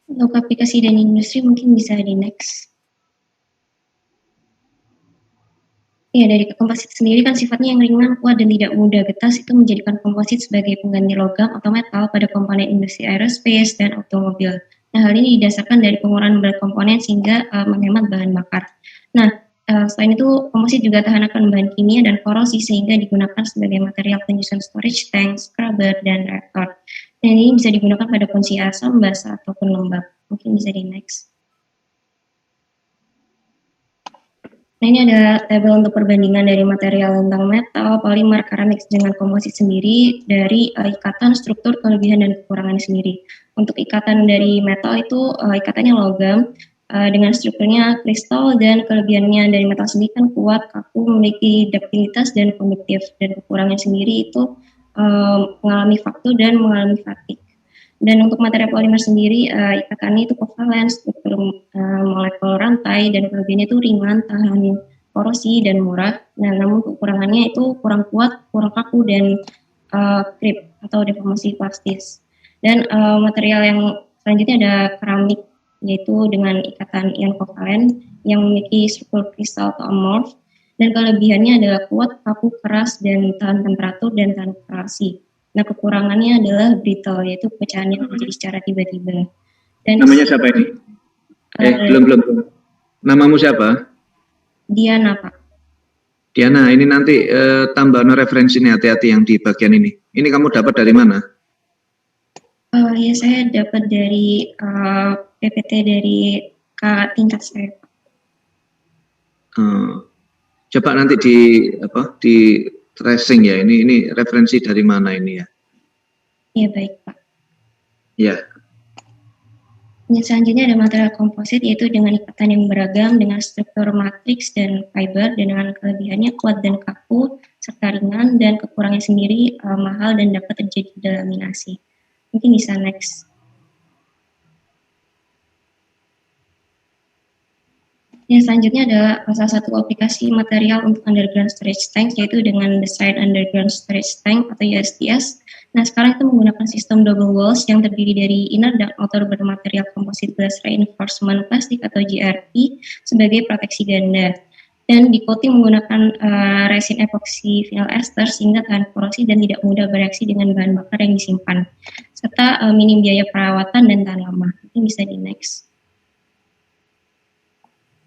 [SPEAKER 10] Untuk aplikasi dan industri mungkin bisa di next. Ya, dari komposit sendiri kan sifatnya yang ringan, kuat, dan tidak mudah getas, itu menjadikan komposit sebagai pengganti logam atau metal pada komponen industri aerospace dan otomobil. Nah, hal ini didasarkan dari pengurangan berat komponen sehingga menghemat bahan bakar. Nah, selain itu, komposit juga tahan akan bahan kimia dan korosi sehingga digunakan sebagai material penyusun storage tank, scrubber, dan reaktor. Dan ini bisa digunakan pada kondisi asam, basah, ataupun lembab. Mungkin bisa di next. Nah, ini ada tabel untuk perbandingan dari material tentang metal, polimer, keramik dengan komposit sendiri dari ikatan, struktur, kelebihan, dan kekurangan sendiri. Untuk ikatan dari metal itu ikatannya logam dengan strukturnya kristal, dan kelebihannya dari metal sendiri kan kuat, kaku, memiliki ductilitas dan konduktif, dan kekurangan sendiri itu mengalami faktur dan mengalami fatigue. Dan untuk material polimer sendiri, ikatannya itu kovalen, struktur molekul rantai, dan kelebihannya itu ringan, tahan korosi, dan murah. Nah, namun kekurangannya itu kurang kuat, kurang kaku, dan creep atau deformasi plastis. Dan material yang selanjutnya ada keramik, yaitu dengan ikatan ion kovalen yang memiliki struktur kristal atau amorf. Dan kelebihannya adalah kuat, kaku, keras, dan tahan temperatur, dan tahan korasi. Nah, kekurangannya adalah brittle, yaitu pecahan yang terjadi secara tiba-tiba. Dan
[SPEAKER 1] namanya siapa ini? Belum. Namamu siapa?
[SPEAKER 9] Diana, Pak.
[SPEAKER 1] Diana, ini nanti tambahan referensi nih, hati-hati yang di bagian ini. Ini kamu dapat dari mana?
[SPEAKER 9] Ya, saya dapat dari PPT dari kakak tingkat saya, Pak.
[SPEAKER 1] Coba nanti di tracing ya. Ini referensi dari mana ini ya?
[SPEAKER 9] Iya, baik, Pak.
[SPEAKER 1] Ya.
[SPEAKER 9] Yang selanjutnya ada material komposit, yaitu dengan ikatan yang beragam, dengan struktur matriks dan fiber, dan dengan kelebihannya kuat dan kaku, serta ringan, dan kekurangannya sendiri mahal dan dapat terjadi delaminasi. Mungkin bisa next. Yang selanjutnya adalah salah satu aplikasi material untuk underground storage tank, yaitu dengan Design Underground Storage Tank atau USTS. Nah, sekarang itu menggunakan sistem double walls yang terdiri dari inner dan outer bermaterial komposit glass reinforcement plastik atau GRP sebagai proteksi ganda. Dan di-coating menggunakan resin epoxy vinyl ester sehingga tahan korosi dan tidak mudah bereaksi dengan bahan bakar yang disimpan. Serta minim biaya perawatan dan tahan lama. Ini bisa di next.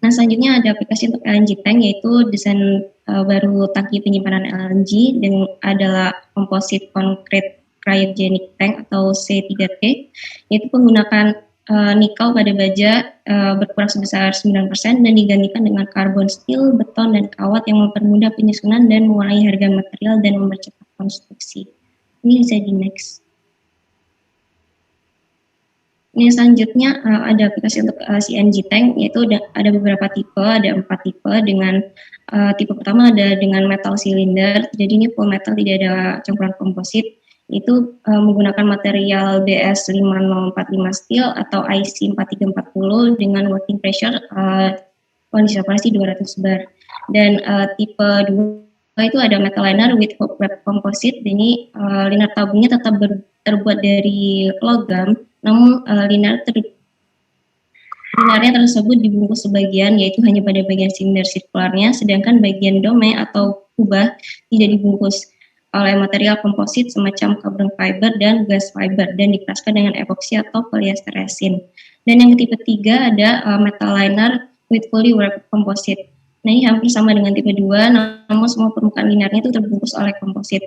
[SPEAKER 9] Nah, selanjutnya ada aplikasi untuk LNG tank, yaitu desain baru tangki penyimpanan LNG dan adalah komposit concrete cryogenic tank atau C3T, yaitu menggunakan nikel pada baja berkurang sebesar 9% dan digantikan dengan karbon steel, beton, dan kawat yang mempermudah penyusunan dan mengurangi harga material dan mempercepat konstruksi. Ini bisa di next. Ini selanjutnya ada aplikasi untuk CNG tank, yaitu ada beberapa tipe, ada 4 tipe. Dengan tipe pertama ada dengan metal silinder, jadi ini full metal, tidak ada campuran komposit. Itu menggunakan material BS5045 steel atau IC4340 dengan working pressure kondisi operasi 200 bar. Dan tipe 2 itu ada metal liner with wrap composite. Ini liner tabungnya tetap terbuat dari logam, namun linernya tersebut dibungkus sebagian, yaitu hanya pada bagian silinder sirkularnya, sedangkan bagian dome atau kubah tidak dibungkus oleh material komposit semacam carbon fiber dan glass fiber dan dikeraskan dengan epoksi atau polyester resin. Dan yang tipe 3 ada metal liner with fully wrapped composite. Nah, ini hampir sama dengan tipe 2, namun semua permukaan linernya itu terbungkus oleh komposit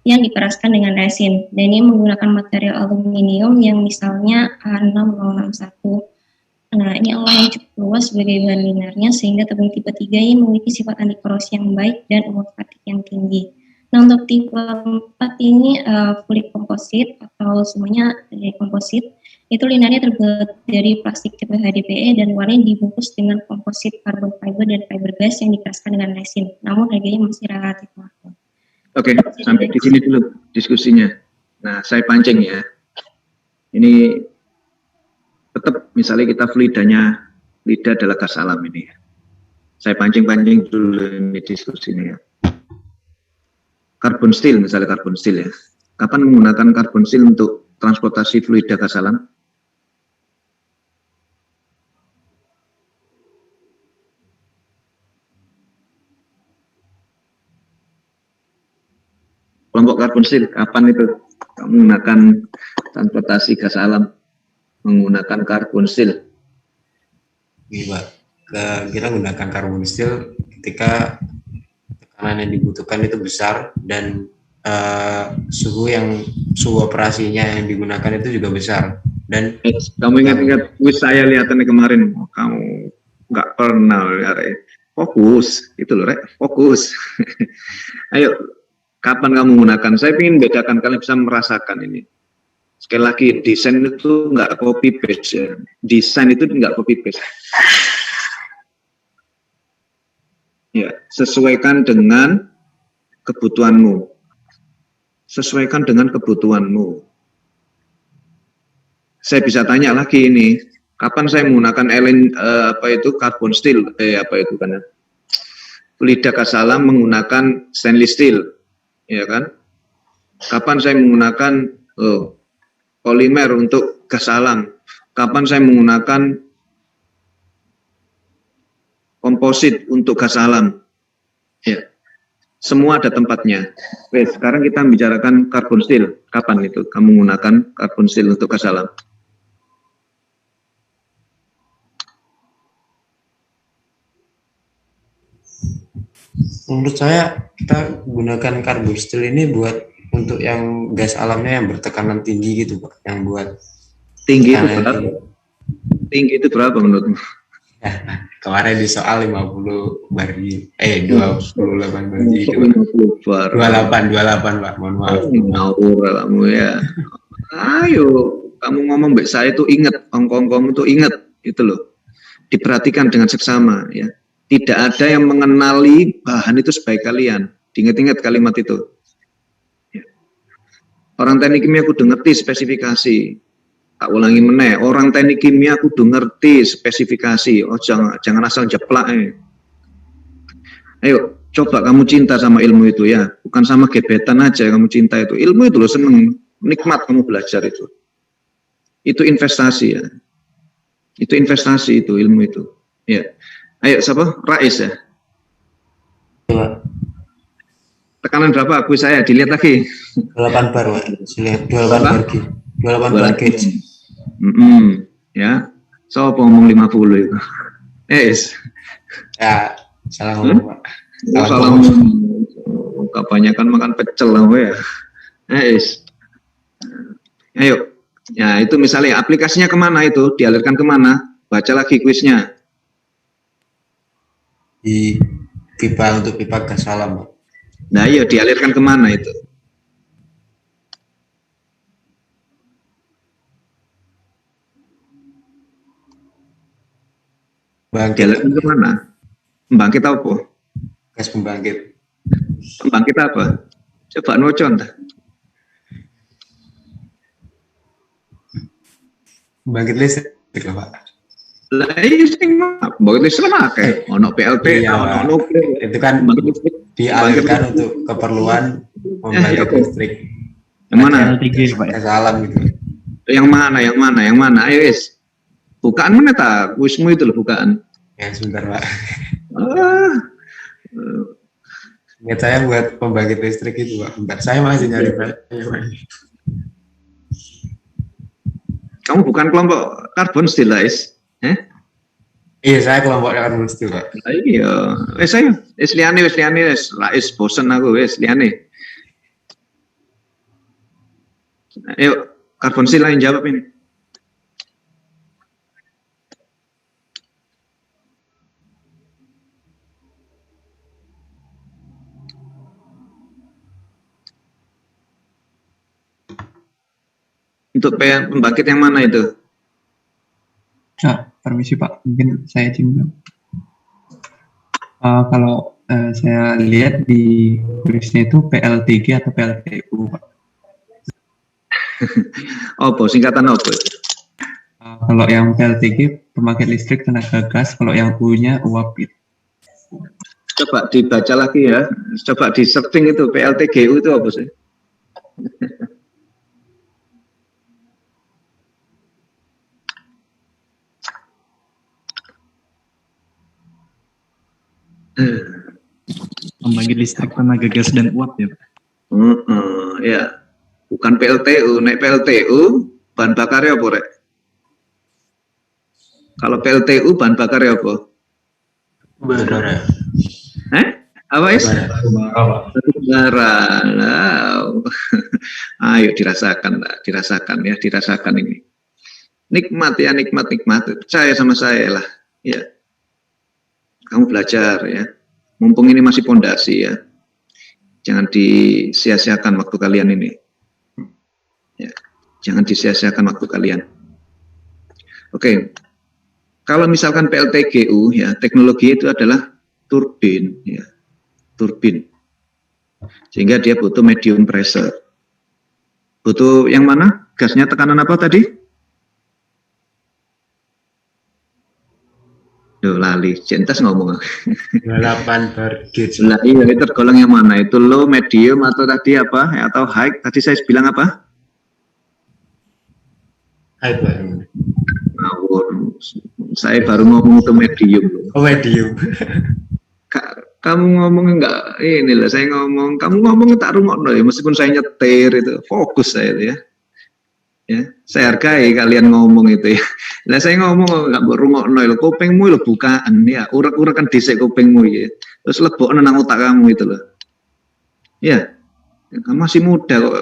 [SPEAKER 9] yang dikeraskan dengan resin. Dan ini menggunakan material aluminium yang misalnya A6061. Nah, ini olah yang cukup luas sebagai bahan linernya, sehingga tabung tipe 3 ini memiliki sifat anti korosi yang baik dan umur fatigue yang tinggi. Nah, untuk tipe 4 ini fully composite atau semuanya dari komposit. Itu linernya terbuat dari plastik tipe HDPE dan warnanya dibungkus dengan komposit carbon fiber dan fiberglass yang dikeraskan dengan resin. Namun harganya masih relatif mahal.
[SPEAKER 1] Oke, sampai di sini dulu diskusinya. Nah, saya pancing ya. Ini tetap misalnya kita lidah adalah gas alam ini ya. Saya pancing-pancing dulu ini diskusinya ya. Carbon steel, misalnya carbon steel ya. Kapan menggunakan carbon steel untuk transportasi fluida gas alam? Kelompok karbon steel, kapan itu menggunakan transportasi gas alam menggunakan karbon steel?
[SPEAKER 5] Iya, Pak. Kita menggunakan karbon steel ketika tekanan yang dibutuhkan itu besar dan suhu operasinya yang digunakan itu juga besar. Dan
[SPEAKER 1] kamu ingat saya lihatannya kemarin, kamu nggak pernah lihat fokus, itu loh, Rek, fokus. Ayo. Kapan kamu menggunakan? Saya ingin bedakan, kalian bisa merasakan ini. Sekali lagi, desain itu nggak copy paste ya. Desain itu nggak copy paste. Ya, sesuaikan dengan kebutuhanmu. Sesuaikan dengan kebutuhanmu. Saya bisa tanya lagi ini, kapan saya menggunakan carbon steel, fluida gas alam menggunakan stainless steel. Ya kan? Kapan saya menggunakan polimer untuk gas alam? Kapan saya menggunakan komposit untuk gas alam? Ya, semua ada tempatnya. Oke, sekarang kita bicarakan carbon steel. Kapan itu kamu menggunakan carbon steel untuk gas alam?
[SPEAKER 5] Menurut saya kita gunakan carbon steel ini buat untuk yang gas alamnya yang bertekanan tinggi gitu Pak, yang buat
[SPEAKER 1] Tinggi itu
[SPEAKER 5] tekanan
[SPEAKER 1] berapa?
[SPEAKER 5] tinggi.
[SPEAKER 1] Tinggi itu berapa menurutmu?
[SPEAKER 5] Kemarin di soal 50 bari, 28 bari itu.
[SPEAKER 1] 50 bar.
[SPEAKER 5] 28 Pak, mohon maaf.
[SPEAKER 1] Ngawur kamu ya. Ayo, kamu ngomong mbak saya itu ingat, ongkong-ongkong itu ingat, itu loh. Diperhatikan dengan seksama ya. Tidak ada yang mengenali bahan itu sebaik kalian. Diingat-ingat kalimat itu. Ya. Orang teknik kimia kudu ngerti spesifikasi. Tak ulangi meneh, orang teknik kimia kudu ngerti spesifikasi. Oh jangan asal jeplak. Ayo, coba kamu cinta sama ilmu itu ya. Bukan sama gebetan aja kamu cinta itu. Ilmu itu loh seneng, nikmat kamu belajar itu. Itu investasi ya. Itu investasi itu ilmu itu. Ya. Ayo siapa? Rais ya.
[SPEAKER 5] Coba.
[SPEAKER 1] Tekanan berapa? Aku saya dilihat lagi.
[SPEAKER 5] 28 bar Pak. Lihat 28 bar. 28 bar gauge.
[SPEAKER 1] Ya. So ngomong 50 itu.
[SPEAKER 5] Ya, salah ngomong Pak.
[SPEAKER 1] Salah ngomong. Kebanyakan makan pecel lah ya. Ayo. Ya itu misalnya aplikasinya kemana itu? Dialirkan kemana? Baca lagi kuisnya.
[SPEAKER 5] Di pipa untuk pipa gas alam Pak.
[SPEAKER 1] Nah iya dialirkan kemana itu? Dialirkan kemana? Pembangkit apa?
[SPEAKER 5] Gas pembangkit.
[SPEAKER 1] Pembangkit apa? Coba nocon dah.
[SPEAKER 5] Pembangkit listrik lah Pak.
[SPEAKER 1] Lah iya sing pembangkit listrik akeh. Ono PLT, ono nuklir.
[SPEAKER 5] Itu kan dialirkan untuk keperluan pembangkit listrik.
[SPEAKER 1] Yang mana?
[SPEAKER 5] Gas alam gitu.
[SPEAKER 1] Yang mana? Ayo wis. Bukaan mana ta? Kuismu itu loh bukaan.
[SPEAKER 5] Ya sebentar Pak. Ingat saya buat pembangkit listrik itu Pak. Bentar, saya masih nyari Pak.
[SPEAKER 1] Kamu bukan kelompok karbon steel lah,
[SPEAKER 5] Iya, saya kelompok karbon steel Pak.
[SPEAKER 1] Iya, ayo. Wis liyane wis. Rais bosen aku wis liyane. Ayo, karbon steel lain jawab ini. Untuk pembangkit yang mana itu?
[SPEAKER 8] Permisi Pak, mungkin saya izin. Kalau saya lihat di tulisnya itu PLTG atau PLTU Pak.
[SPEAKER 1] Apa singkatan apa?
[SPEAKER 8] Kalau yang PLTG pembangkit listrik tenaga gas, kalau yang U-nya uap gitu.
[SPEAKER 1] Coba dibaca lagi ya. Coba di searching itu PLTGU itu apa sih?
[SPEAKER 8] Pembangkit listrik tenaga gas dan uap ya Pak?
[SPEAKER 1] Ya. Bukan PLTU. Naik PLTU bahan bakarnya apa rek? Kalau PLTU bahan bakarnya apa?
[SPEAKER 5] Bara.
[SPEAKER 1] Apa is? Bara. Ayo dirasakan ini. Nikmat. Percaya sama saya lah. Ya. Kamu belajar ya. Mumpung ini masih pondasi ya. Jangan disia-siakan waktu kalian ini. Ya. Jangan disia-siakan waktu kalian. Oke. Kalau misalkan PLTGU ya, teknologi itu adalah turbin ya. Turbin. Sehingga dia butuh medium pressure. Butuh yang mana? Gasnya tekanan apa tadi? Duh, lali, centas ngomong.
[SPEAKER 5] 28 bar gauge.
[SPEAKER 1] Lah iya, itu tergolong yang mana? Itu low, medium, atau tadi apa? Atau high? Tadi saya bilang apa?
[SPEAKER 5] High Pak.
[SPEAKER 1] Ngawur. Saya baru ngomong itu medium.
[SPEAKER 5] Oh, medium.
[SPEAKER 1] Kamu ngomong enggak? Inilah saya ngomong. Kamu ngomong tak rungokno ya, meskipun saya nyetir itu. Fokus saya itu ya. Ya, saya hargai kalian ngomong itu ya. Nah, saya ngomong nggak berungokno lho, kupingmu lho bukaan ya, urak-urakan dhisik kupingmu ya. Terus lebokno nang otak kamu itu loh. Ya, kamu masih muda kok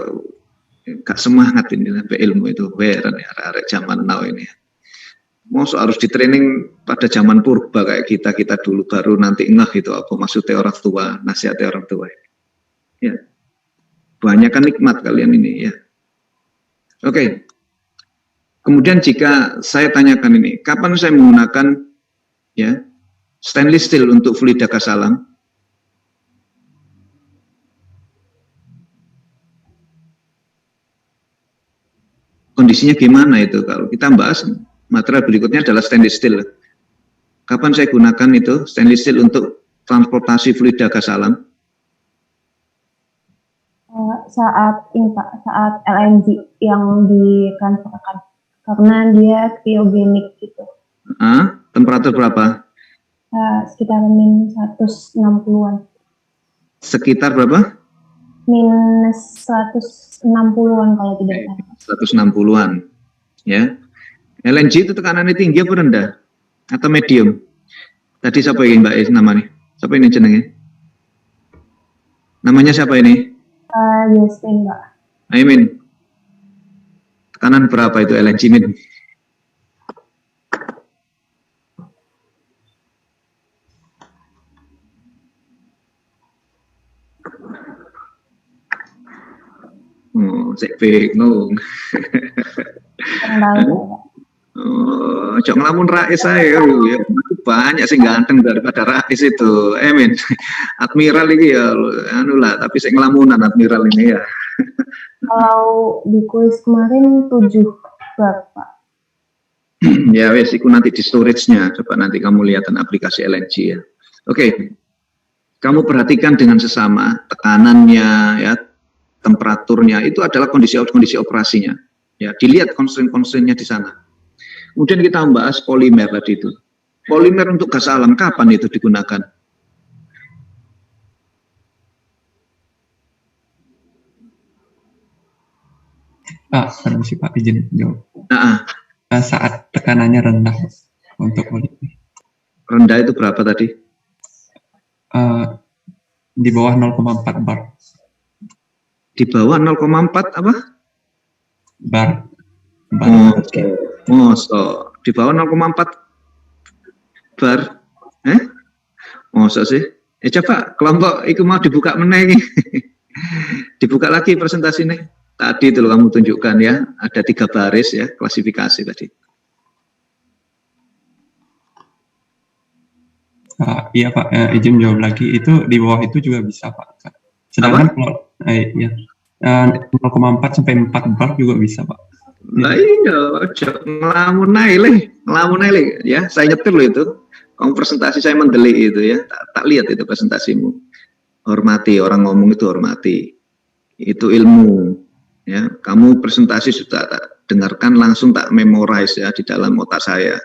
[SPEAKER 1] gak semangat ini sampai ilmu itu heran ya, arek zaman now ini. Masa harus di training pada zaman purba kayak kita dulu baru nanti ngeh itu apa maksudnya orang tua, nasihatnya orang tua. Ya, banyak kan nikmat kalian ini ya. Oke. Kemudian jika saya tanyakan ini, kapan saya menggunakan ya stainless steel untuk fluida gas alam? Kondisinya gimana itu? Kalau kita bahas material berikutnya adalah stainless steel. Kapan saya gunakan itu stainless steel untuk transportasi fluida gas alam?
[SPEAKER 9] Saat ini Pak, saat LNG yang ditransferkan, karena dia kriogenik gitu.
[SPEAKER 1] Temperatur berapa?
[SPEAKER 9] Sekitar min 160-an.
[SPEAKER 1] Sekitar berapa?
[SPEAKER 9] Minus 160-an kalau tidak salah.
[SPEAKER 1] 160-an, ya. LNG itu tekanannya tinggi apa rendah? Atau medium? Tadi siapa ini Mbak Is namanya? Siapa ini jenenge? Namanya siapa ini?
[SPEAKER 9] Yasmin Mbak.
[SPEAKER 1] Aimin. Tekanan berapa itu LNG min? Oh, saya bingung. Jangan ngelamun Rais saya, ya. Banyak sih ganteng daripada Rais itu. Min, Admiral ini ya, anu lah, tapi saya ngelamunan Admiral ini ya.
[SPEAKER 9] Kalau di kuis kemarin 7 berapa?
[SPEAKER 1] Ya wes, itu nanti di storage-nya. Coba nanti kamu lihat aplikasi LNG ya. Oke, kamu perhatikan dengan sesama tekanannya, ya, temperaturnya itu adalah kondisi operasinya. Ya, dilihat constraint-constraintnya di sana. Kemudian kita membahas polimer tadi itu. Polimer untuk gas alam kapan itu digunakan?
[SPEAKER 11] Permisi Pak, izin jawab.
[SPEAKER 1] Saat
[SPEAKER 11] tekanannya rendah untuk polimer.
[SPEAKER 1] Rendah itu berapa tadi?
[SPEAKER 11] Di bawah 0,4 bar.
[SPEAKER 1] Di bawah 0,4 apa?
[SPEAKER 11] Bar.
[SPEAKER 1] Oke. So, di bawah 0,4 bar. Masa sih? Coba kelompok itu mau dibuka meneh. Dibuka lagi presentasi ini. Tadi itu kamu tunjukkan ya, ada 3 baris ya, klasifikasi tadi.
[SPEAKER 11] Iya Pak, izin jawab lagi. Itu di bawah itu juga bisa Pak. Sedangkan kalau 0,4 sampai 4 bar juga bisa Pak.
[SPEAKER 1] Nah iya, ngelamun naik ya. Saya nyetir loh itu. Kamu presentasi saya mendelik itu ya. Tak lihat itu presentasimu. Hormati, orang ngomong itu hormati. Itu ilmu. Ya, kamu presentasi sudah tak dengarkan langsung tak memorize ya di dalam otak saya.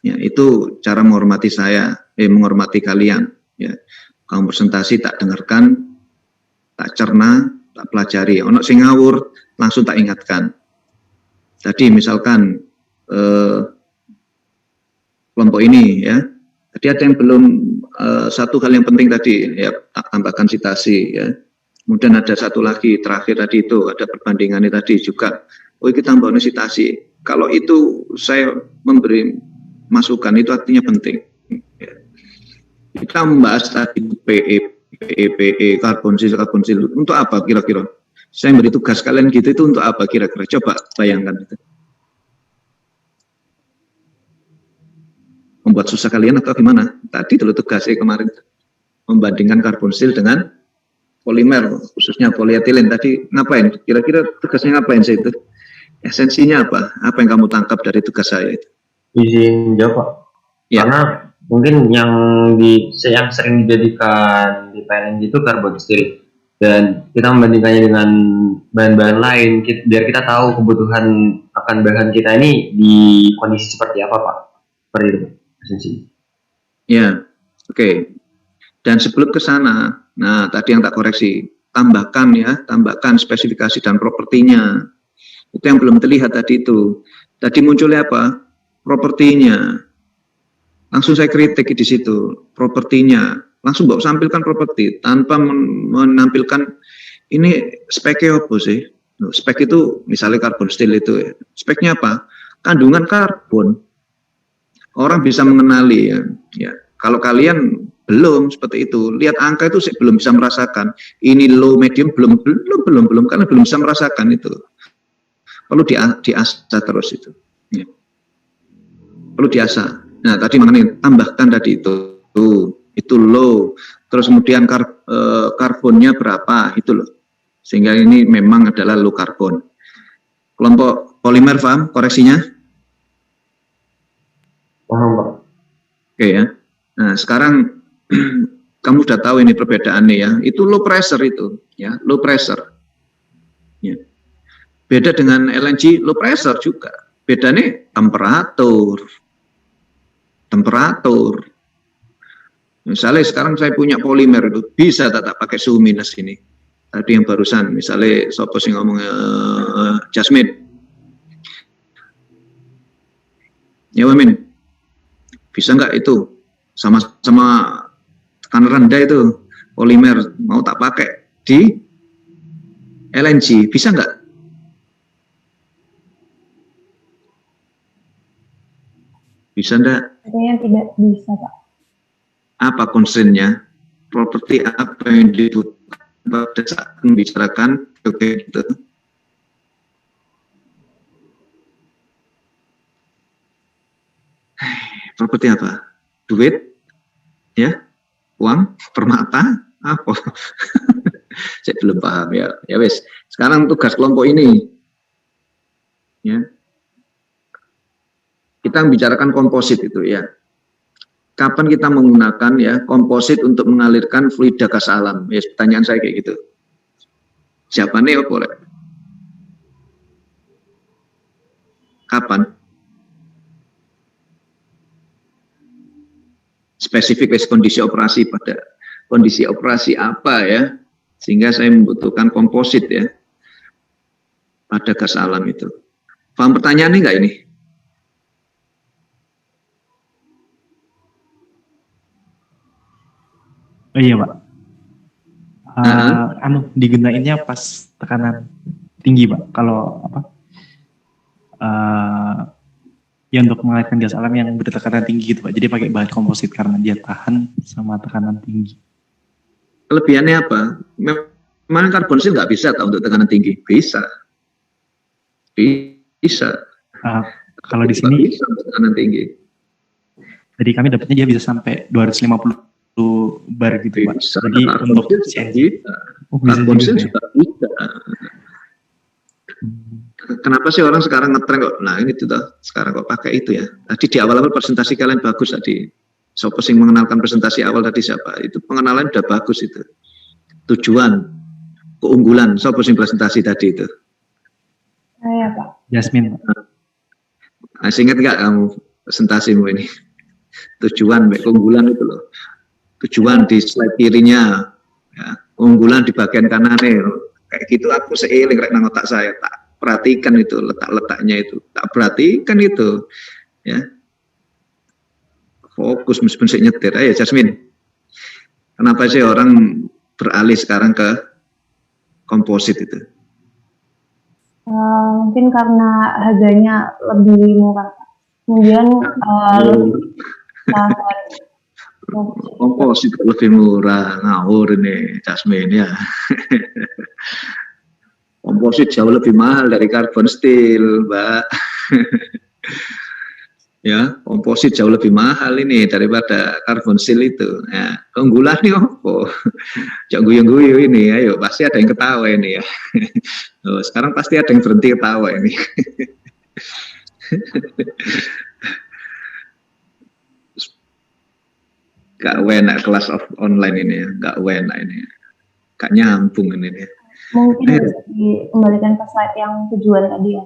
[SPEAKER 1] Ya, itu cara menghormati saya, menghormati kalian. Ya, kamu presentasi tak dengarkan, tak cerna, tak pelajari. Ono sing ngawur, langsung tak ingatkan. Tadi misalkan kelompok ini ya, tadi ada yang belum satu hal yang penting tadi ya, tak tambahkan citasi ya. Kemudian ada satu lagi terakhir tadi itu ada perbandingannya tadi juga. Oh kita tambah citasi. Kalau itu saya memberi masukan itu artinya penting. Ya. Kita membahas tadi PE, karbonsil untuk apa kira-kira? Saya beri tugas kalian gitu itu untuk apa kira-kira? Coba bayangkan itu. Membuat susah kalian atau gimana? Tadi dulu tugasnya kemarin membandingkan karbonsil dengan polimer, khususnya polietilen. Tadi ngapain? Kira-kira tugasnya ngapain sih itu? Esensinya apa? Apa yang kamu tangkap dari tugas saya itu?
[SPEAKER 2] Izin jawab Pak. Ya. Karena mungkin yang sering dijadikan di PNG itu karbonsil. Dan kita membandingkannya dengan bahan-bahan lain, biar kita tahu kebutuhan akan bahan kita ini di kondisi seperti apa Pak. Seperti itu esensi.
[SPEAKER 1] Ya, oke. Dan sebelum ke sana, nah tadi yang tak koreksi, tambahkan spesifikasi dan propertinya. Itu yang belum terlihat tadi itu. Tadi munculnya apa? Propertinya. Langsung saya kritik di situ. Propertinya. Langsung bawa sampilkan properti tanpa menampilkan ini speknya apa sih? Spek itu misalnya carbon steel itu ya. Speknya apa? Kandungan karbon. Orang bisa mengenali ya. Kalau kalian belum seperti itu, lihat angka itu sih belum bisa merasakan. Ini low, medium belum karena belum bisa merasakan itu. Perlu diasah terus itu. Ya. Perlu diasah. Nah tadi mengenai tambahkan tadi itu low. Terus kemudian karbonnya berapa itu loh. Sehingga ini memang adalah low karbon. Kelompok polimer paham koreksinya?
[SPEAKER 5] Paham, Pak.
[SPEAKER 1] Oke ya. Nah sekarang kamu sudah tahu ini perbedaannya ya. Itu low pressure itu, ya low pressure. Ya. Beda dengan LNG low pressure juga. Bedanya temperatur. Misalnya sekarang saya punya polimer itu bisa tak pakai suhu minus ini. Tadi yang barusan, misalnya sopo sing ngomong Jasmine. Ya Wamin, bisa nggak itu sama-sama tekanan rendah itu polimer mau tak pakai di LNG, bisa nggak? Bisa enggak?
[SPEAKER 9] Katanya tidak bisa, Pak.
[SPEAKER 1] Apa constraint-nya? Properti apa yang dibutuhkan pada saat membicarakan gitu? Properti apa? Duit? Ya? Uang? Permata? Apa? Saya belum paham ya. Ya wes. Sekarang tugas kelompok ini. Ya. Kita membicarakan komposit itu ya. Kapan kita menggunakan ya komposit untuk mengalirkan fluida gas alam? Ya, pertanyaan saya kayak gitu. Siapa nih boleh? Kapan? Spesifik kondisi operasi pada kondisi operasi apa ya? Sehingga saya membutuhkan komposit ya pada gas alam itu. Paham pertanyaannya enggak ini?
[SPEAKER 8] Oh iya Pak, digunainnya pas tekanan tinggi Pak. Kalau apa? Ya untuk mengalirkan gas alam yang bertekanan tinggi gitu Pak. Jadi pakai bahan komposit karena dia tahan sama tekanan tinggi.
[SPEAKER 1] Kelebihannya apa? Memang karbon steel nggak bisa untuk tekanan tinggi? Bisa.
[SPEAKER 8] Kalau di sini
[SPEAKER 1] bisa untuk tekanan tinggi.
[SPEAKER 8] Jadi kami dapatnya dia bisa sampai 250 bar gitu Pak.
[SPEAKER 1] Bisa,
[SPEAKER 8] jadi untuk CNG
[SPEAKER 1] karbon steel juga bisa. Kenapa sih orang sekarang ngetren kok? Nah ini tuh sekarang kok pakai itu ya. Tadi di awal-awal presentasi kalian bagus tadi. Siapa sing mengenalkan presentasi awal tadi siapa? Itu pengenalan udah bagus itu. Tujuan, keunggulan. Siapa sing presentasi tadi itu?
[SPEAKER 9] Saya Pak.
[SPEAKER 8] Jasmine.
[SPEAKER 1] Masih ingat nggak kamu presentasimu ini? Tujuan, keunggulan itu loh. Tujuan di slide kirinya, ya, keunggulan di bagian kanannya, kayak gitu aku seiling rek nang otak saya, tak perhatikan itu letak-letaknya itu, tak perhatikan itu, ya. Fokus meskipun saya nyetir, ayo Jasmine. Kenapa sih orang beralih sekarang ke komposit itu?
[SPEAKER 9] Mungkin karena harganya lebih murah. Kemudian
[SPEAKER 1] komposit lebih murah, ngawur ini Jasmine ya. Komposit jauh lebih mahal dari carbon steel, Mbak. Ya, komposit jauh lebih mahal ini daripada carbon steel itu. Ya, keunggulannya apa? Jangan guyu-guyu ini, ayo pasti ada yang ketawa ini ya. Oh, sekarang pasti ada yang berhenti ketawa ini. Gak enak kelas online ini ya, gak enak ini, gak nyambung ini ya.
[SPEAKER 9] Mungkin dikembalikan ke slide yang tujuan tadi ya.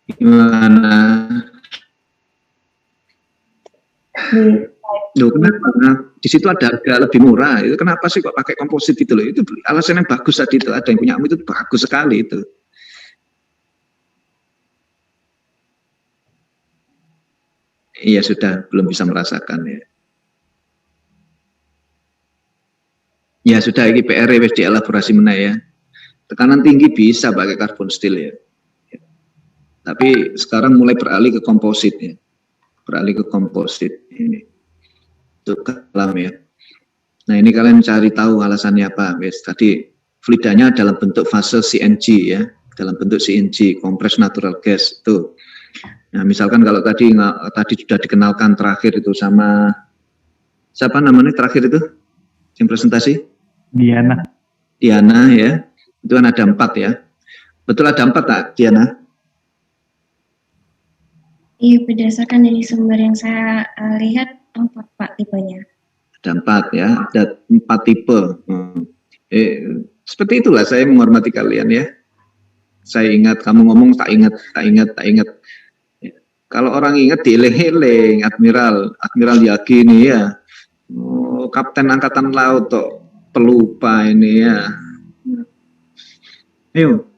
[SPEAKER 1] Gimana? Loh, kenapa? Nah, di situ ada harga lebih murah. Itu kenapa sih kok pakai komposit itu loh? Itu alasan yang bagus tadi itu. Ada yang punya itu bagus sekali itu. Iya sudah, belum bisa merasakan ya. Ya sudah, ini PR wis dielaborasi meneh ya. Tekanan tinggi bisa pakai carbon steel ya. Tapi sekarang mulai beralih ke komposit ya. Beralih ke komposit ini. Untuk kolam ya. Nah ini kalian cari tahu alasannya apa. Wes tadi fluidanya dalam bentuk fase CNG ya. Dalam bentuk CNG, compressed natural gas itu. Nah misalkan kalau tadi sudah dikenalkan terakhir itu sama siapa namanya terakhir itu yang presentasi?
[SPEAKER 8] Diana
[SPEAKER 1] ya. Itu kan ada 4 ya. Betul ada 4 tak Diana?
[SPEAKER 10] Iya, berdasarkan dari sumber yang saya lihat 4 Pak tipenya.
[SPEAKER 1] Ada 4 ya, ada 4 tipe. Seperti itulah saya menghormati kalian ya. Saya ingat, kamu ngomong tak ingat. Ya. Kalau orang ingat dieleng-eleng, Admiral Yagi ini ya. Oh, Kapten Angkatan Laut toh, pelupa ini ya. Ayo.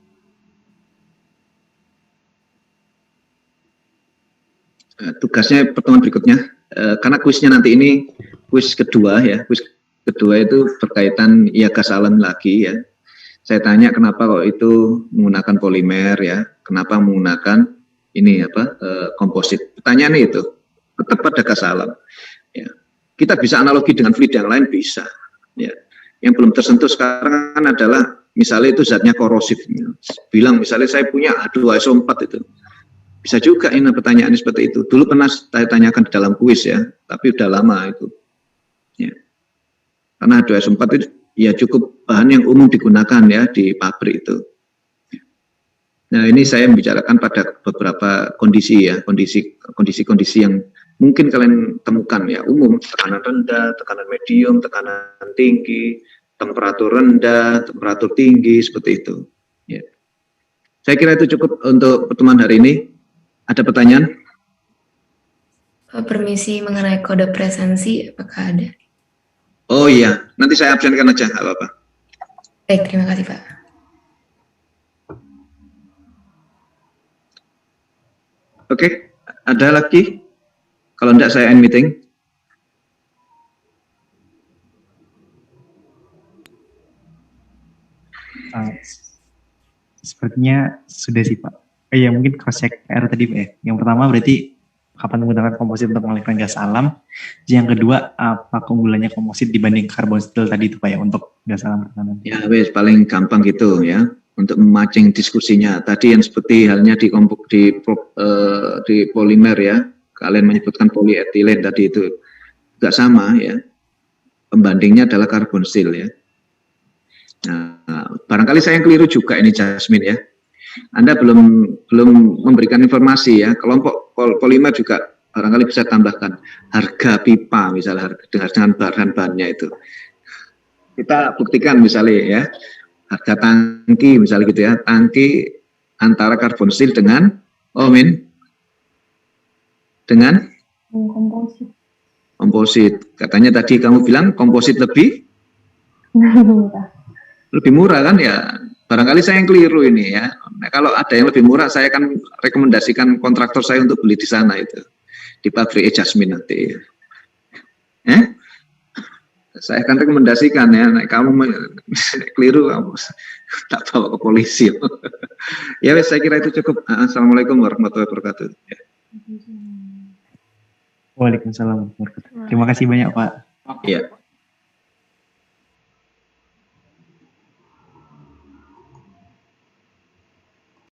[SPEAKER 1] Tugasnya pertemuan berikutnya, karena kuisnya nanti ini kuis kedua ya, kuis kedua itu berkaitan gas alam lagi ya. Saya tanya kenapa kok itu menggunakan polimer ya, kenapa menggunakan ini komposit. Pertanyaannya itu tetap pada gas alam. Ya. Kita bisa analogi dengan fluid yang lain bisa. Ya. Yang belum tersentuh sekarang kan adalah misalnya itu zatnya korosif. Bilang misalnya saya punya H2SO4 itu. Bisa juga ini pertanyaan seperti itu. Dulu pernah saya tanyakan di dalam kuis ya, tapi udah lama itu. Ya. Karena H2SO4 itu ya cukup bahan yang umum digunakan ya di pabrik itu. Nah ini saya membicarakan pada beberapa kondisi ya, kondisi-kondisi yang mungkin kalian temukan ya, umum, tekanan rendah, tekanan medium, tekanan tinggi, temperatur rendah, temperatur tinggi, seperti itu. Ya. Saya kira itu cukup untuk pertemuan hari ini. Ada pertanyaan?
[SPEAKER 12] Permisi mengenai kode presensi, apakah ada?
[SPEAKER 1] Oh iya, nanti saya absenkan aja, nggak apa-apa.
[SPEAKER 12] Baik, terima kasih Pak.
[SPEAKER 1] Oke, ada lagi? Kalau enggak saya end meeting.
[SPEAKER 8] Sepertinya sudah sih Pak. Iya mungkin cross check PR tadi Pak ya. Yang pertama berarti kapan menggunakan komposit untuk mengalirkan gas alam. Yang kedua apa keunggulannya komposit dibanding carbon steel tadi itu Pak ya untuk gas alam pertahanan.
[SPEAKER 1] Ya wes paling gampang gitu ya untuk memancing diskusinya. Tadi yang seperti halnya di polimer ya. Kalian menyebutkan polyethylene tadi itu juga sama ya. Pembandingnya adalah carbon steel ya. Nah, barangkali saya yang keliru juga ini Jasmine ya. Anda belum memberikan informasi ya. Kelompok polimer juga barangkali bisa tambahkan harga pipa misalnya dengan bahan-bahannya itu. Kita buktikan misalnya ya. Harga tangki misalnya gitu ya. Tangki antara carbon steel dengan dengan komposit. Katanya tadi kamu bilang komposit lebih murah kan ya. Barangkali saya yang keliru ini ya. Nah, kalau ada yang lebih murah, saya akan rekomendasikan kontraktor saya untuk beli di sana itu. Di pabrik Jasmine nanti. Saya akan rekomendasikan ya. Nah, kamu keliru, kamu tak bawa ke polisi. Ya, saya kira itu cukup. Assalamualaikum warahmatullahi wabarakatuh. Ya.
[SPEAKER 8] Waalaikumsalam warahmatullahi wabarakatuh. Terima kasih banyak Pak.
[SPEAKER 1] Ya.